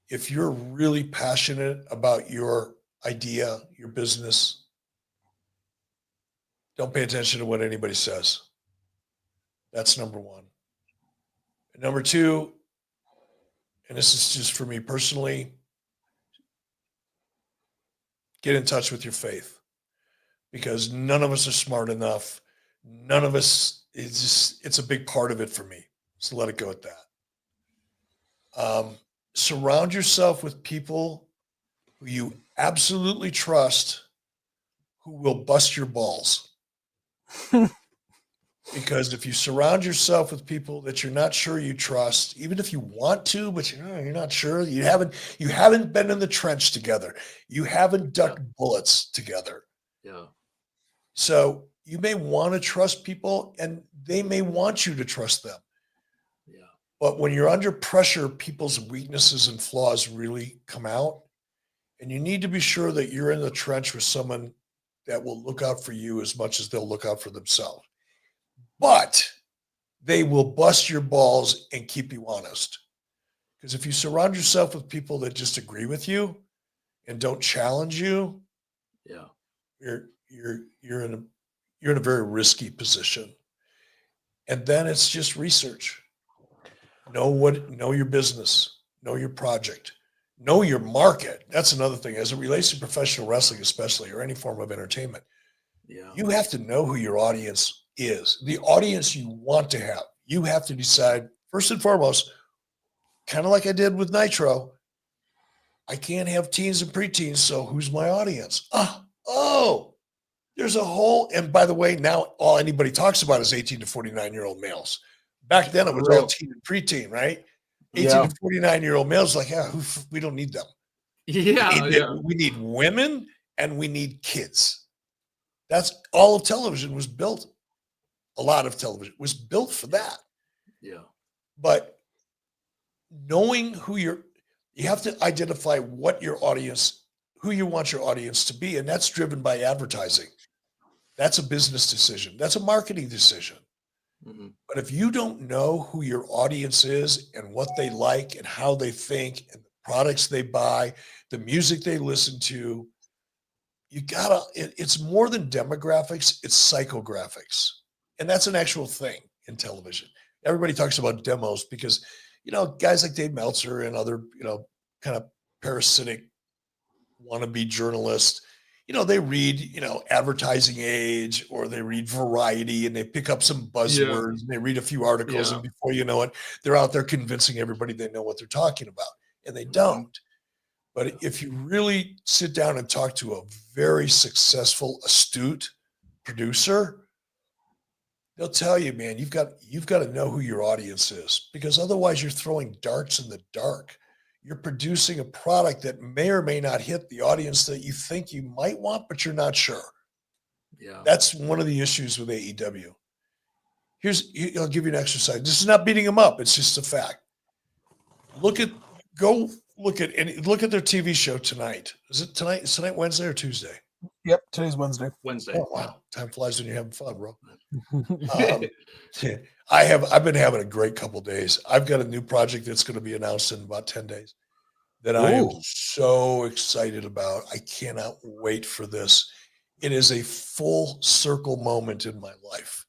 If you're really passionate about your idea, your business, don't pay attention to what anybody says. That's number one. And number two, and this is just for me personally, get in touch with your faith, because none of us are smart enough. None of us, it's a big part of it for me. So let it go at that. Surround yourself with people who you absolutely trust, who will bust your balls. Because if you surround yourself with people that you're not sure you trust, even if you want to, but you're not sure, you haven't been in the trench together, you haven't ducked bullets together. Yeah. So you may want to trust people, and they may want you to trust them. Yeah. But when you're under pressure, people's weaknesses and flaws really come out, and you need to be sure that you're in the trench with someone that will look out for you as much as they'll look out for themselves. But they will bust your balls and keep you honest. Because if you surround yourself with people that just agree with you and don't challenge you, you're in a very risky position. And then it's just research. Know your business, know your project, know your market. That's another thing. As it relates to professional wrestling, especially, or any form of entertainment, you have to know who your audience is, the audience you want to have. You have to decide, first and foremost, kind of like I did with Nitro, I can't have teens and preteens, so who's my audience? There's a whole, and by the way, now all anybody talks about is 18 to 49-year-old males. Back then it was all teen and preteen, right? 18 to 49-year-old males, like, we don't need them. We need women and we need kids. That's all of television was built. A lot of television was built for that. Yeah. But knowing you have to identify what your audience, who you want your audience to be. And that's driven by advertising. That's a business decision. That's a marketing decision. Mm-hmm. But if you don't know who your audience is and what they like and how they think and the products they buy, the music they listen to, it's more than demographics, it's psychographics. And that's an actual thing in television. Everybody talks about demos because, guys like Dave Meltzer and other, kind of parasitic wannabe journalists, they read, Advertising Age, or they read Variety, and they pick up some buzzwords and they read a few articles, and before you know it, they're out there convincing everybody they know what they're talking about, and they don't. But if you really sit down and talk to a very successful, astute producer, they'll tell you, man, you've got to know who your audience is, because otherwise you're throwing darts in the dark. You're producing a product that may or may not hit the audience that you think you might want, but you're not sure. Yeah. That's one of the issues with AEW. I'll give you an exercise. This is not beating them up. It's just a fact. Look at their TV show tonight. Is it tonight? Is tonight Wednesday or Tuesday? Yep, today's Wednesday. Oh, wow. Time flies when you're having fun, bro. I've been having a great couple of days. I've got a new project that's going to be announced in about 10 days that I am so excited about. I cannot wait for this. It is a full circle moment in my life.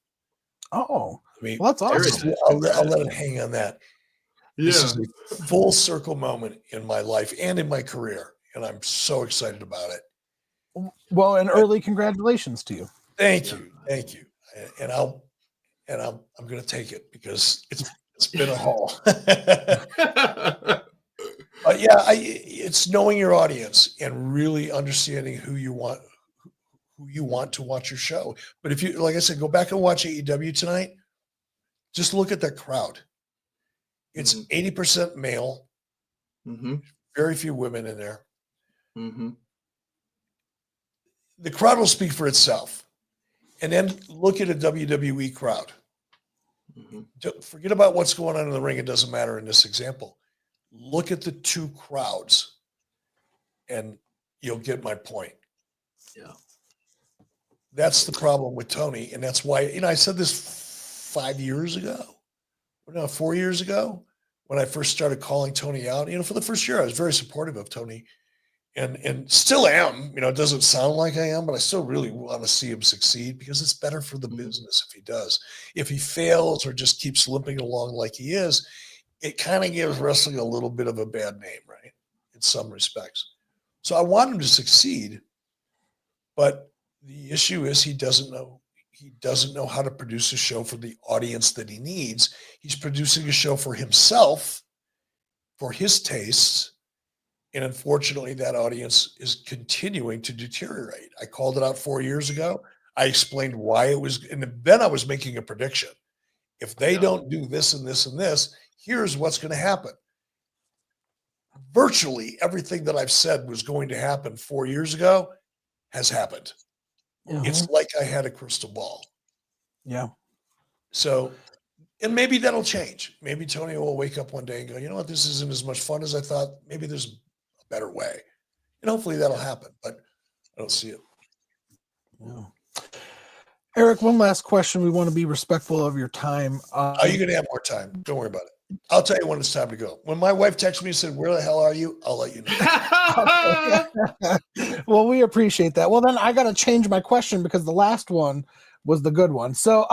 Oh, I mean, well, that's awesome. I'll let it hang on that. Yeah. This is a full circle moment in my life and in my career, and I'm so excited about it. Well, and early congratulations to you. Thank you. And I'm going to take it because it's been a haul. But yeah, it's knowing your audience and really understanding who you want to watch your show. But if you, like I said, go back and watch AEW tonight, just look at that crowd. It's 80% male, very few women in there. The crowd will speak for itself. And then look at a WWE crowd. Forget about what's going on in the ring. It doesn't matter in this example. Look at the two crowds and you'll get my point. Yeah. That's the problem with Tony. And that's why, I said this 4 years ago, when I first started calling Tony out. For the first year, I was very supportive of Tony and still am. It doesn't sound like I am, but I still really want to see him succeed because it's better for the business if he does. If he fails or just keeps limping along like he is, it kind of gives wrestling a little bit of a bad name, right? In some respects. So I want him to succeed, but the issue is he doesn't know how to produce a show for the audience that he needs. He's producing a show for himself, for his tastes, and unfortunately that audience is continuing to deteriorate. I called it out 4 years ago. I explained why it was, and then I was making a prediction. If they don't do this and this and this, here's what's going to happen. Virtually everything that I've said was going to happen 4 years ago has happened. It's like I had a crystal ball. Yeah. So, and maybe that'll change. Maybe Tony will wake up one day and go, you know what, this isn't as much fun as I thought. Maybe there's a better way. And hopefully that'll happen, but I don't see it. Yeah. Eric, one last question. We want to be respectful of your time. You're going to have more time. Don't worry about it. I'll tell you when it's time to go. When my wife texts me and said, where the hell are you? I'll let you know. Well, we appreciate that. Well, then I got to change my question because the last one was the good one. So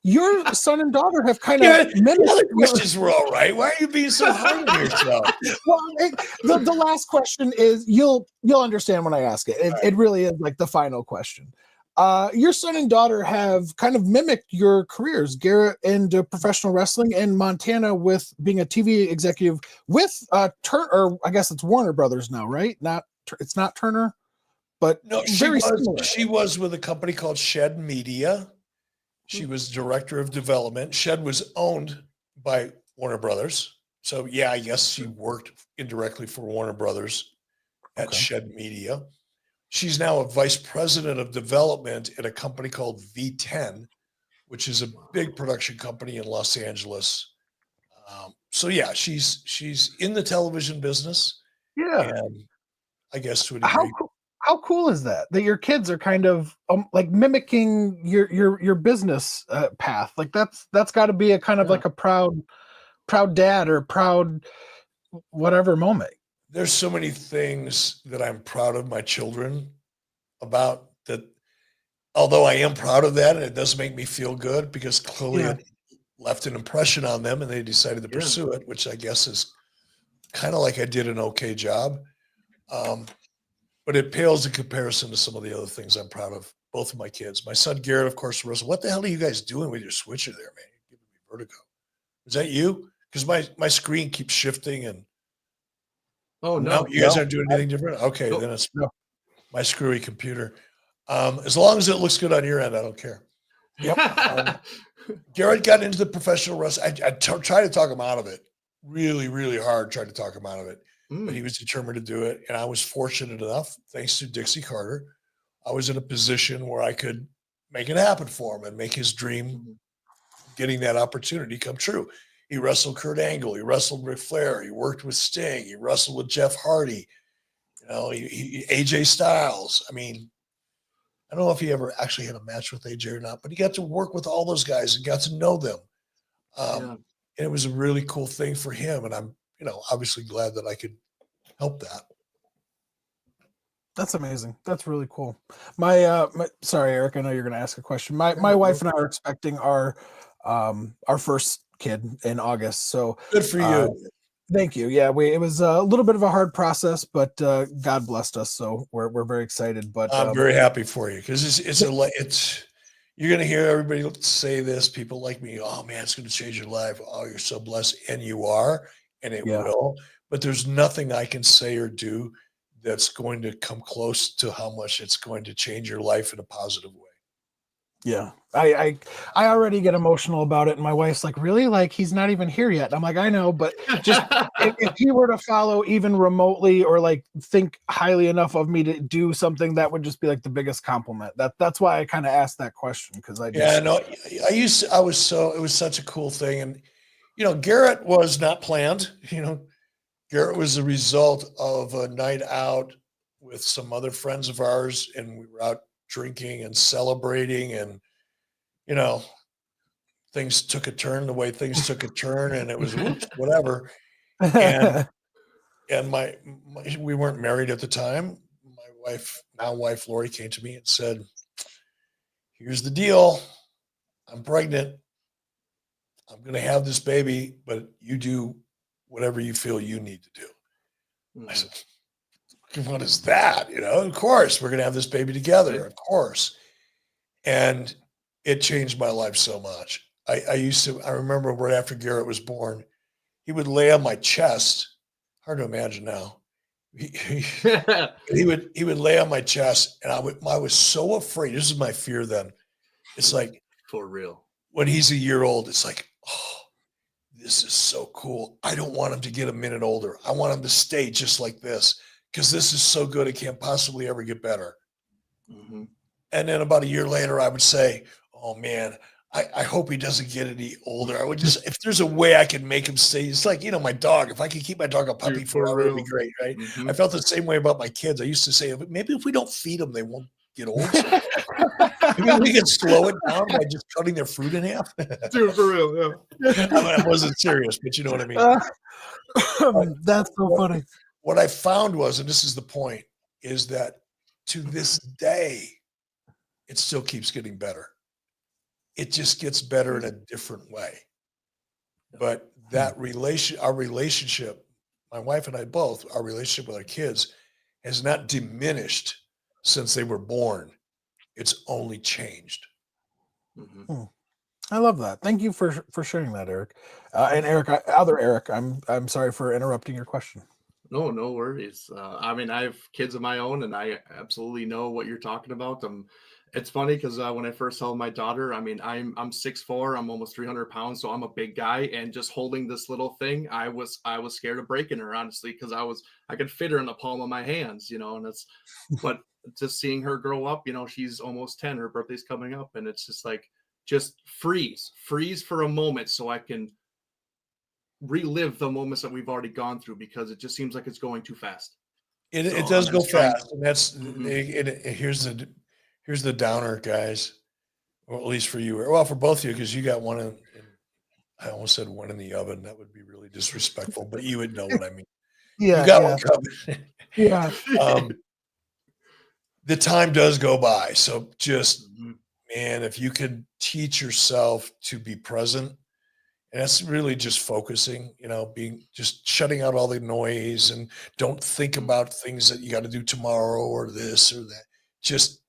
your son and daughter have kind of the other questions were all right. Why are you being so hard on yourself? Well, the last question is you'll understand when I ask it. It really is like the final question. Your son and daughter have kind of mimicked your careers, Garrett into professional wrestling and Montana with being a TV executive with Turner, or I guess it's Warner Brothers now, right? It's not Turner, but no, she was with a company called Shed Media. She was director of development. Shed was owned by Warner Brothers. So yeah, I guess she worked indirectly for Warner Brothers at Shed Media. She's now a vice president of development at a company called V10, which is a big production company in Los Angeles. So yeah, she's in the television business. Yeah, and I guess to a degree. How cool is that your kids are kind of like mimicking your business path? Like that's got to be a kind of like a proud dad or proud whatever moment. There's so many things that I'm proud of my children about that, although I am proud of that, and it does make me feel good because clearly it left an impression on them and they decided to pursue it, which I guess is kind of like I did an okay job. But it pales in comparison to some of the other things I'm proud of, both of my kids. My son, Garrett, of course, wrestles. What the hell are you guys doing with your switcher there, man? You're giving me vertigo. Is that you? Because my screen keeps shifting and Oh No, no, you guys aren't doing anything different. Okay, Nope. then it's my screwy computer. As long as it looks good on your end, I don't care. Yep. Garrett got into the professional wrestling. I tried to talk him out of it. Really, really hard. Tried to talk him out of it, but he was determined to do it. And I was fortunate enough, thanks to Dixie Carter, I was in a position where I could make it happen for him and make his dream, getting that opportunity come true. He wrestled Kurt Angle. He wrestled Ric Flair. He worked with Sting. He wrestled with Jeff Hardy. You know, AJ Styles. I mean, I don't know if he ever actually had a match with AJ or not, but he got to work with all those guys and got to know them. And it was a really cool thing for him. And I'm, obviously glad that I could help that. That's amazing. That's really cool. Sorry, Eric, I know you're going to ask a question. My wife and I are expecting our first kid in August. So good for you. Thank you. Yeah, it was a little bit of a hard process, but God blessed us. So we're very excited. But I'm very happy for you because you're going to hear everybody say this. People like me, oh man, it's going to change your life. Oh, you're so blessed, and you are, and it will. But there's nothing I can say or do that's going to come close to how much it's going to change your life in a positive way. Yeah, I already get emotional about it, and my wife's like, "Really? Like he's not even here yet?" I'm like, "I know, but just if he were to follow even remotely or like think highly enough of me to do something, that would just be like the biggest compliment." That's why I kind of asked that question because I just it was such a cool thing, and Garrett was not planned. Garrett was the result of a night out with some other friends of ours, and we were out drinking and celebrating, and things took a turn the way things took a turn, and it was whatever. And we weren't married at the time. My wife Lori, came to me and said, "Here's the deal. I'm pregnant. I'm going to have this baby, but you do whatever you feel you need to do." I said, "What is that?" Of course, we're going to have this baby together, of course. And it changed my life so much. I remember right after Garrett was born, he would lay on my chest. Hard to imagine now. He would lay on my chest, and I was so afraid. This is my fear then. It's like, for real. When he's a year old, it's like, oh, this is so cool. I don't want him to get a minute older. I want him to stay just like this because this is so good. It can't possibly ever get better. Mm-hmm. And then about a year later, I would say, oh man, I hope he doesn't get any older. I would just, if there's a way I can make him stay, it's like, my dog, if I could keep my dog a puppy forever, it would be great, right? Mm-hmm. I felt the same way about my kids. I used to say, maybe if we don't feed them, they won't get old. Maybe we can slow it down by just cutting their fruit in half. Dude, for real, yeah. I wasn't serious, but you know what I mean? That's so funny. What I found was, and this is the point, is that to this day, it still keeps getting better. It just gets better in a different way. But our relationship, my wife and I both, our relationship with our kids has not diminished since they were born. It's only changed. Mm-hmm. I love that. Thank you for sharing that, Eric. And Eric, other Eric, I'm sorry for interrupting your question. No worries. I have kids of my own, and I absolutely know what you're talking about. It's funny because when I first held my daughter, I'm 6'4", I'm almost 300 pounds, so I'm a big guy, and just holding this little thing, I was scared of breaking her, honestly, because I could fit her in the palm of my hands, and but just seeing her grow up, she's almost 10, her birthday's coming up, and it's just like, just freeze for a moment so I can relive the moments that we've already gone through, because it just seems like it's going too fast. It does go fast, and that's here's the downer, guys, or at least for you, well, for both of you, because you got one I almost said one in the oven. That would be really disrespectful, but you would know what I mean. Yeah, you got one coming. Yeah. The time does go by, so just man, if you could teach yourself to be present. And that's really just focusing, being just shutting out all the noise, and don't think about things that you got to do tomorrow or this or that. Just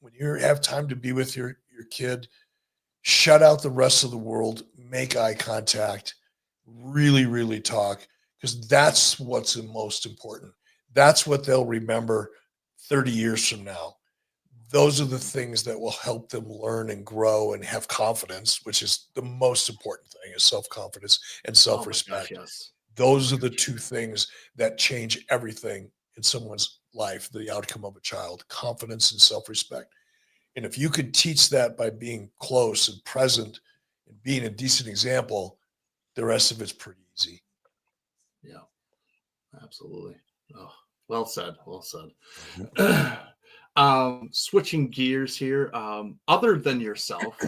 when you have time to be with your kid, shut out the rest of the world, make eye contact, really, really talk. because that's what's the most important. That's what they'll remember 30 years from now. Those are the things that will help them learn and grow and have confidence, which is the most important thing, is self-confidence and self-respect. Oh my gosh, yes. Those are the two things that change everything in someone's life, the outcome of a child, confidence and self-respect. And if you could teach that by being close and present and being a decent example, the rest of it's pretty easy. Yeah, absolutely. Oh, well said. Well said. Switching gears here, other than yourself,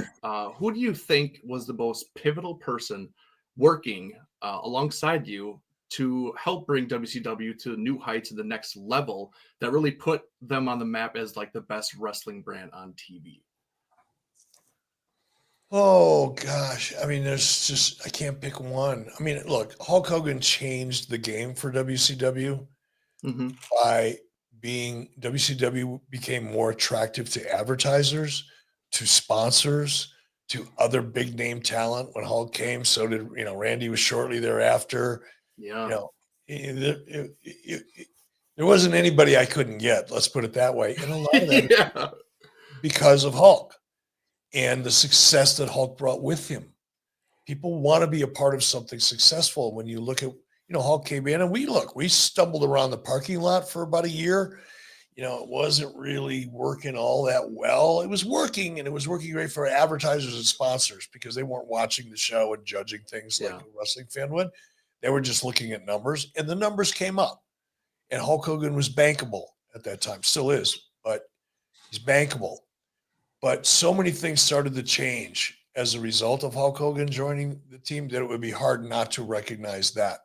who do you think was the most pivotal person working alongside you to help bring WCW to new heights and the next level that really put them on the map as like the best wrestling brand on TV? Oh gosh. I mean, I can't pick one. I mean, look, Hulk Hogan changed the game for WCW Mm-hmm. by WCW became more attractive to advertisers, to sponsors, to other big name talent. When Hulk came, so did, Randy was shortly thereafter. Yeah. There wasn't anybody I couldn't get, let's put it that way. And a lot of that Yeah. because of Hulk and the success that Hulk brought with him. People want to be a part of something successful. When you look at, Hulk came in and we stumbled around the parking lot for about a year. It wasn't really working all that well. It was working, and it was working great for advertisers and sponsors because they weren't watching the show and judging things like a wrestling fan would. They were just looking at numbers, and the numbers came up. And Hulk Hogan was bankable at that time, still is, but he's bankable. But so many things started to change as a result of Hulk Hogan joining the team that it would be hard not to recognize that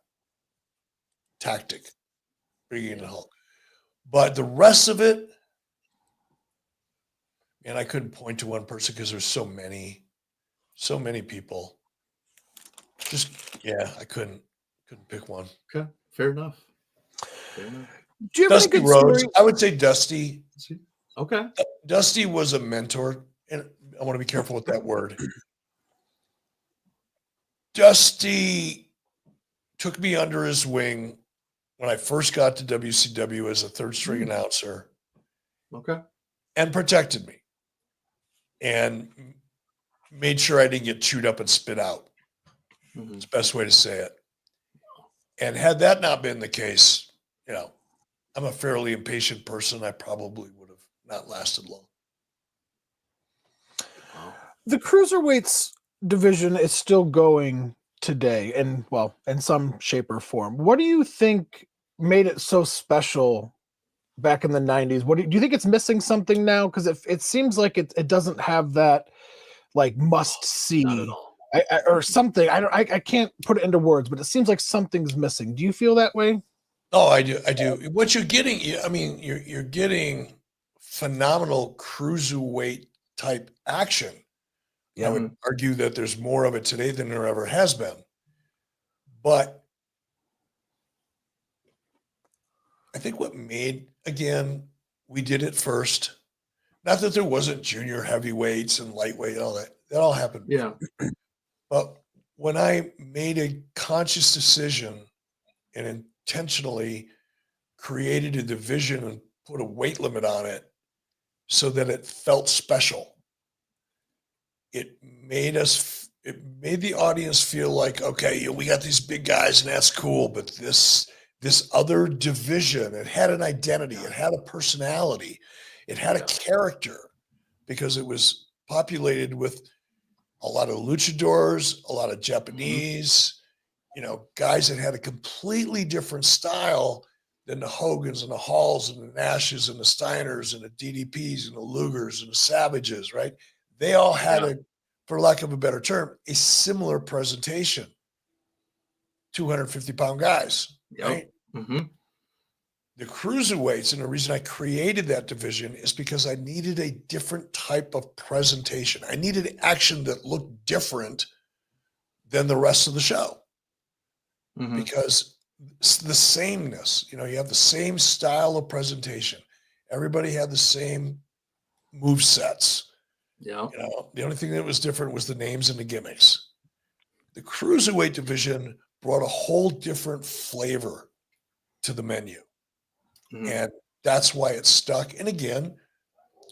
tactic, bringing in Hulk. But the rest of it, man, I couldn't point to one person because there's so many people. I couldn't pick one. Okay, fair enough. Do you have Dusty any good Rhodes. story? I would say Dusty. Okay. Dusty was a mentor, and I want to be careful with that word. Dusty took me under his wing when I first got to WCW as a third string announcer. Okay. And protected me and made sure I didn't get chewed up and spit out. Mm-hmm. It's the best way to say it. And had that not been the case, I'm a fairly impatient person. I probably would have not lasted long. Wow. The cruiserweights division is still going today, in some shape or form. What do you think made it so special back in the 90s? Do you think it's missing something now? Because it seems like it doesn't have that like must see Not at all. or something. I can't put it into words, but it seems like something's missing. Do you feel that way? Oh, I do. What you're getting, you're getting phenomenal cruiserweight type action. I would argue that there's more of it today than there ever has been. But I think what made, again, we did it first. Not that there wasn't junior heavyweights and lightweight and all that. That all happened. Yeah. But when I made a conscious decision and intentionally created a division and put a weight limit on it so that it felt special, it made the audience feel like, okay, we got these big guys and that's cool, but this other division, it had an identity, it had a personality, it had a character, because it was populated with a lot of luchadors, a lot of Japanese, guys that had a completely different style than the Hogans and the Halls and the Nashes and the Steiners and the DDPs and the Lugers and the Savages, right? They all had for lack of a better term, a similar presentation. 250-pound guys, right? Mm-hmm. The cruiserweights, and the reason I created that division is because I needed a different type of presentation. I needed action that looked different than the rest of the show. Mm-hmm. Because it's the sameness, you have the same style of presentation. Everybody had the same move sets. Yeah. The only thing that was different was the names and the gimmicks. The cruiserweight division brought a whole different flavor to the menu. Mhm. And that's why it stuck. And again,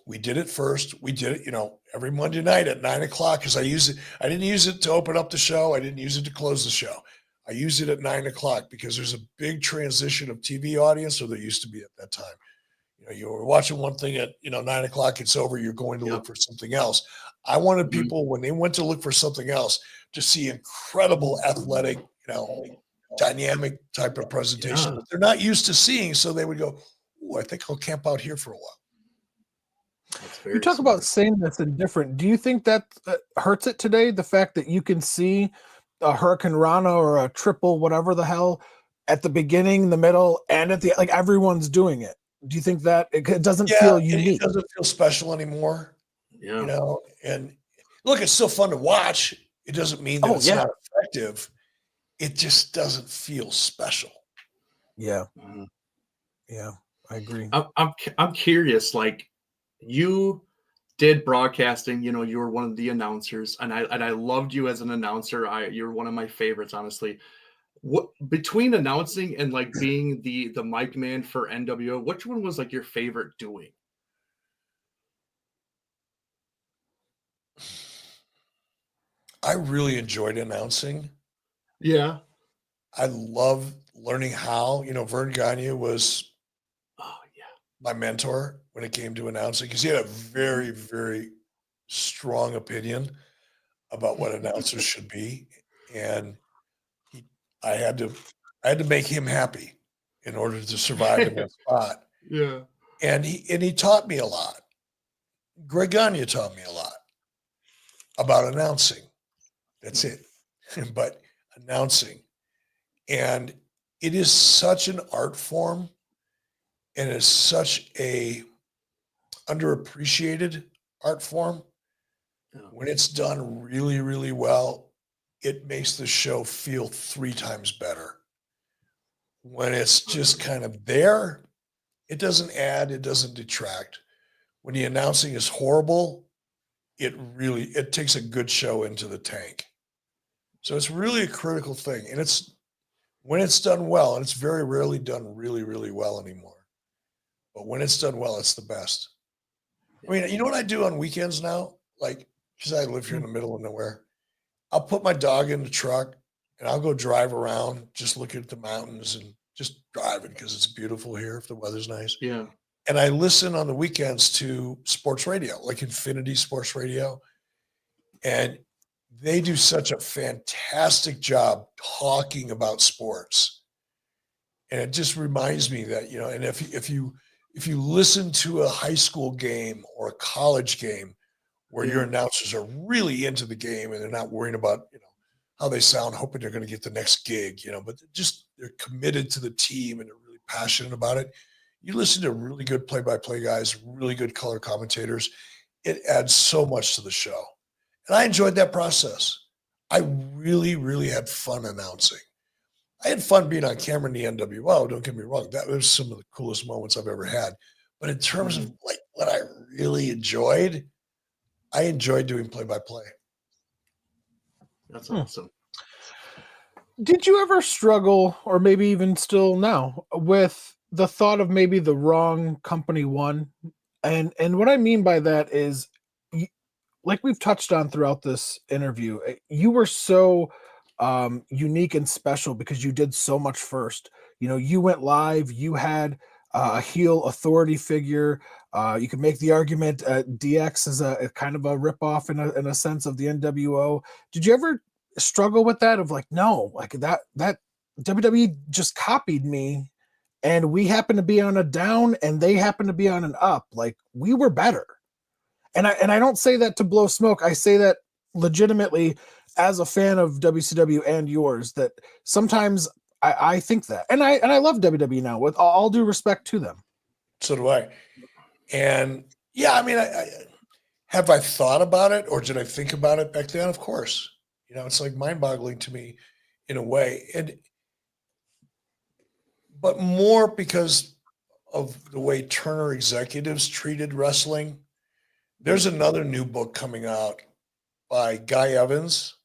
we did it first. We did it, every Monday night at 9:00 because I didn't use it to open up the show. I didn't use it to close the show. I use it at 9:00 because there's a big transition of TV audience, or there used to be at that time. You were watching one thing at 9:00, it's over, you're going to look for something else. I wanted people, when they went to look for something else, to see incredible athletic, dynamic type of presentation that they're not used to seeing. So they would go, "Ooh, I think I'll camp out here for a while." You talk about sameness and different. Do you think that hurts it today? The fact that you can see a Hurricane Rana or a triple, whatever the hell, at the beginning, the middle, and at the like, everyone's doing it. Do you think that it doesn't feel unique? It doesn't feel special anymore. Yeah. And look, it's still fun to watch. It doesn't mean that it's not effective. It just doesn't feel special. Yeah. Mhm. Yeah, I agree. I'm curious, like, you did broadcasting, you were one of the announcers, and I loved you as an announcer. You're one of my favorites, honestly. What, between announcing and like being the mic man for NWO, which one was like your favorite doing? I really enjoyed announcing. Yeah. I love learning how. Vern Gagne was my mentor when it came to announcing, because he had a very, very strong opinion about what announcers should be. And I had to make him happy in order to survive in that spot. Yeah. And he taught me a lot. Greg Gagne taught me a lot about announcing. That's it. But announcing. And it is such an art form, and it's such a underappreciated art form. When it's done really, really well, it makes the show feel 3 times better. When it's just kind of there, it doesn't add, it doesn't detract. When the announcing is horrible, it takes a good show into the tank. So it's really a critical thing. And when it's done well, and it's very rarely done really, really well anymore. But when it's done well, it's the best. I mean, you know what I do on weekends now? Like, because I live here in the middle of nowhere. I'll put my dog in the truck and I'll go drive around, just looking at the mountains and just driving because it's beautiful here if the weather's nice. Yeah. And I listen on the weekends to sports radio, like Infinity Sports Radio. And they do such a fantastic job talking about sports. And it just reminds me that, and if you listen to a high school game or a college game where your announcers are really into the game and they're not worrying about, how they sound, hoping they're going to get the next gig, but they're committed to the team and they're really passionate about it. You listen to really good play-by-play guys, really good color commentators. It adds so much to the show. And I enjoyed that process. I really, really had fun announcing. I had fun being on camera in the NWO. Don't get me wrong. That was some of the coolest moments I've ever had. But in terms of like what I really enjoyed, I enjoyed doing play-by-play. That's awesome. Did you ever struggle, or maybe even still now, with the thought of maybe the wrong company won? And what I mean by that is, like we've touched on throughout this interview, you were so unique and special because you did so much first. You went live, you had a heel authority figure. You could make the argument DX is a kind of a ripoff in a sense of the NWO. Did you ever struggle with that of like, no, like that WWE just copied me and we happen to be on a down and they happen to be on an up? Like, we were better. And I don't say that to blow smoke. I say that legitimately as a fan of WCW and yours, that sometimes I think that. And I love WWE now, with all due respect to them. So do I. And yeah, I mean, have I thought about it, or did I think about it back then? Of course. It's like mind-boggling to me in a way. But more because of the way Turner executives treated wrestling. There's another new book coming out by Guy Evans,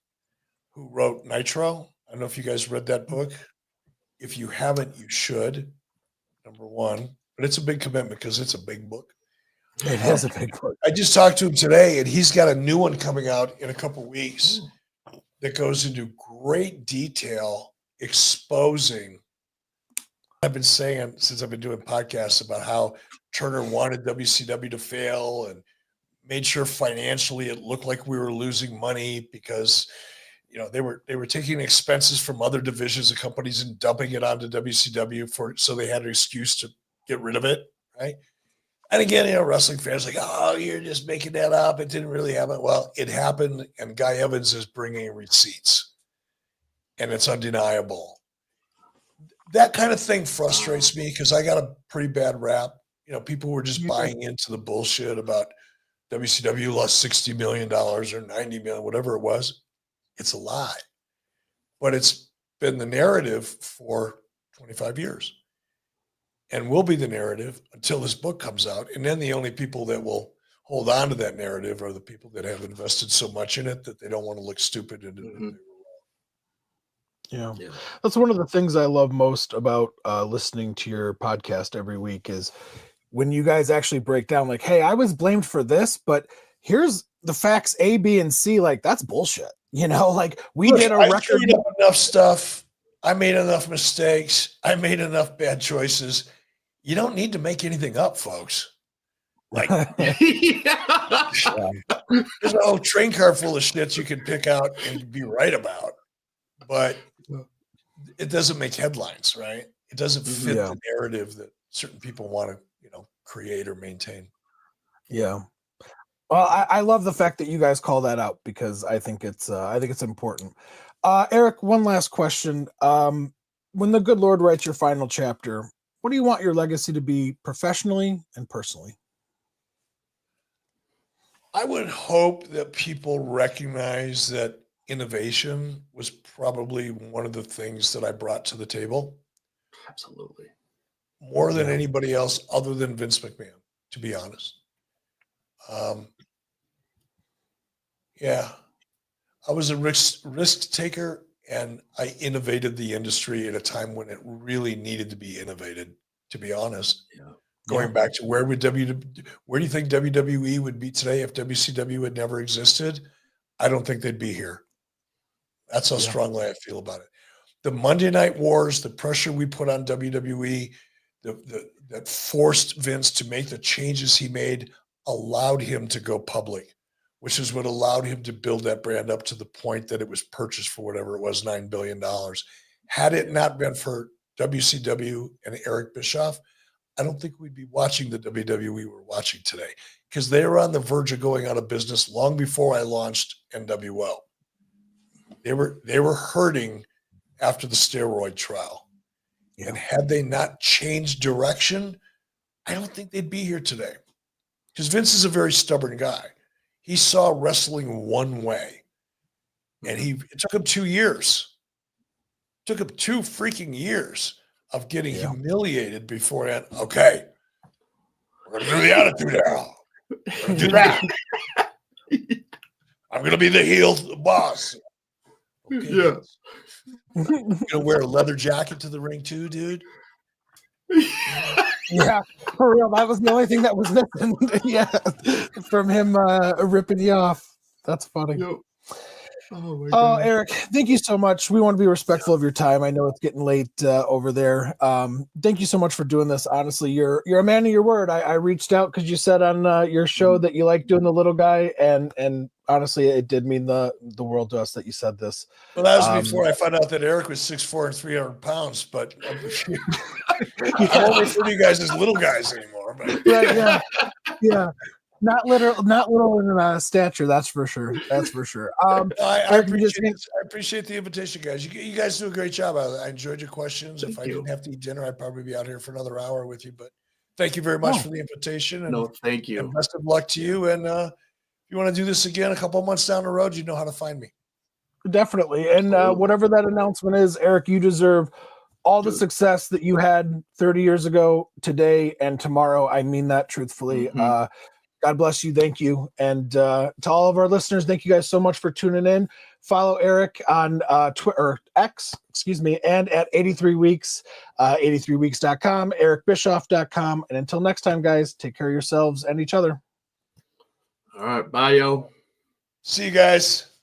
who wrote Nitro. I don't know if you guys read that book. If you haven't, you should. Number one, but it's a big commitment because it's a big book. It is a big book. I just talked to him today, and he's got a new one coming out in a couple weeks that goes into great detail exposing. I've been saying since I've been doing podcasts about how Turner wanted WCW to fail and made sure financially it looked like we were losing money because they were taking expenses from other divisions of companies and dumping it onto WCW so they had an excuse to get rid of it, right? And again, wrestling fans are like, oh, you're just making that up. It didn't really happen. Well, it happened, and Guy Evans is bringing receipts, and it's undeniable. That kind of thing frustrates me because I got a pretty bad rap. People were just buying into the bullshit about WCW lost $60 million or $90 million, whatever it was. It's a lie. But it's been the narrative for 25 years and will be the narrative until this book comes out. And then the only people that will hold on to that narrative are the people that have invested so much in it that they don't want to look stupid and admit they were wrong. Yeah. That's one of the things I love most about listening to your podcast every week is when you guys actually break down like, hey, I was blamed for this, but here's the facts A, B, and C. Like, that's bullshit. Like we did a record. I screwed up enough stuff. I made enough mistakes. I made enough bad choices. You don't need to make anything up, folks. Like, there's a whole train car full of shit you can pick out and be right about, but it doesn't make headlines, right? It doesn't fit the narrative that certain people want to, create or maintain. Yeah. Well, I love the fact that you guys call that out because I think it's important. Eric, one last question. When the good Lord writes your final chapter, what do you want your legacy to be professionally and personally? I would hope that people recognize that innovation was probably one of the things that I brought to the table. Absolutely. More than anybody else other than Vince McMahon, to be honest. I was a risk taker, and I innovated the industry at a time when it really needed to be innovated, to be honest. Going back to where do you think WWE would be today if WCW had never existed? I don't think they'd be here. That's how strongly I feel about it. The Monday Night Wars, the pressure we put on WWE, that forced Vince to make the changes he made, allowed him to go public, which is what allowed him to build that brand up to the point that it was purchased for whatever it was, $9 billion. Had it not been for WCW and Eric Bischoff, I don't think we'd be watching the WWE we're watching today because they were on the verge of going out of business long before I launched NWO. They were hurting after the steroid trial. Yeah. And had they not changed direction, I don't think they'd be here today. Because Vince is a very stubborn guy. He saw wrestling one way. And it took him 2 years. It took him 2 freaking years of getting humiliated beforehand. Okay, we're going to do the attitude era. We're going to do that. I'm going to be the heel boss. Okay. Yeah. You're going to wear a leather jacket to the ring too, dude? Yeah, for real. That was the only thing that was missing. From him ripping you off. That's funny. Yep. Oh, my God. Eric, thank you so much. We want to be respectful of your time. I know it's getting late over there. Thank you so much for doing this. Honestly, you're a man of your word. I reached out because you said on your show that you like doing the little guy, and honestly, it did mean the world to us that you said this. Well, that was before I found out that Eric was 6'4" and 300 pounds, but I won't refer to you guys as little guys anymore. But. Right, yeah. Not little in stature, that's for sure. I appreciate the invitation, guys. You guys do a great job. I enjoyed your questions. If I didn't have to eat dinner, I'd probably be out here for another hour with you. But thank you very much for the invitation. No, thank you. And best of luck to you. And if you want to do this again a couple of months down the road, you know how to find me. Definitely. And whatever that announcement is, Eric, you deserve all the success that you had 30 years ago, today, and tomorrow. I mean that truthfully. God bless you. Thank you. And to all of our listeners, thank you guys so much for tuning in. Follow Eric on Twitter or X, excuse me, and at 83 weeks, 83weeks.com, ericbischoff.com. And until next time, guys, take care of yourselves and each other. All right. Bye, yo. See you guys.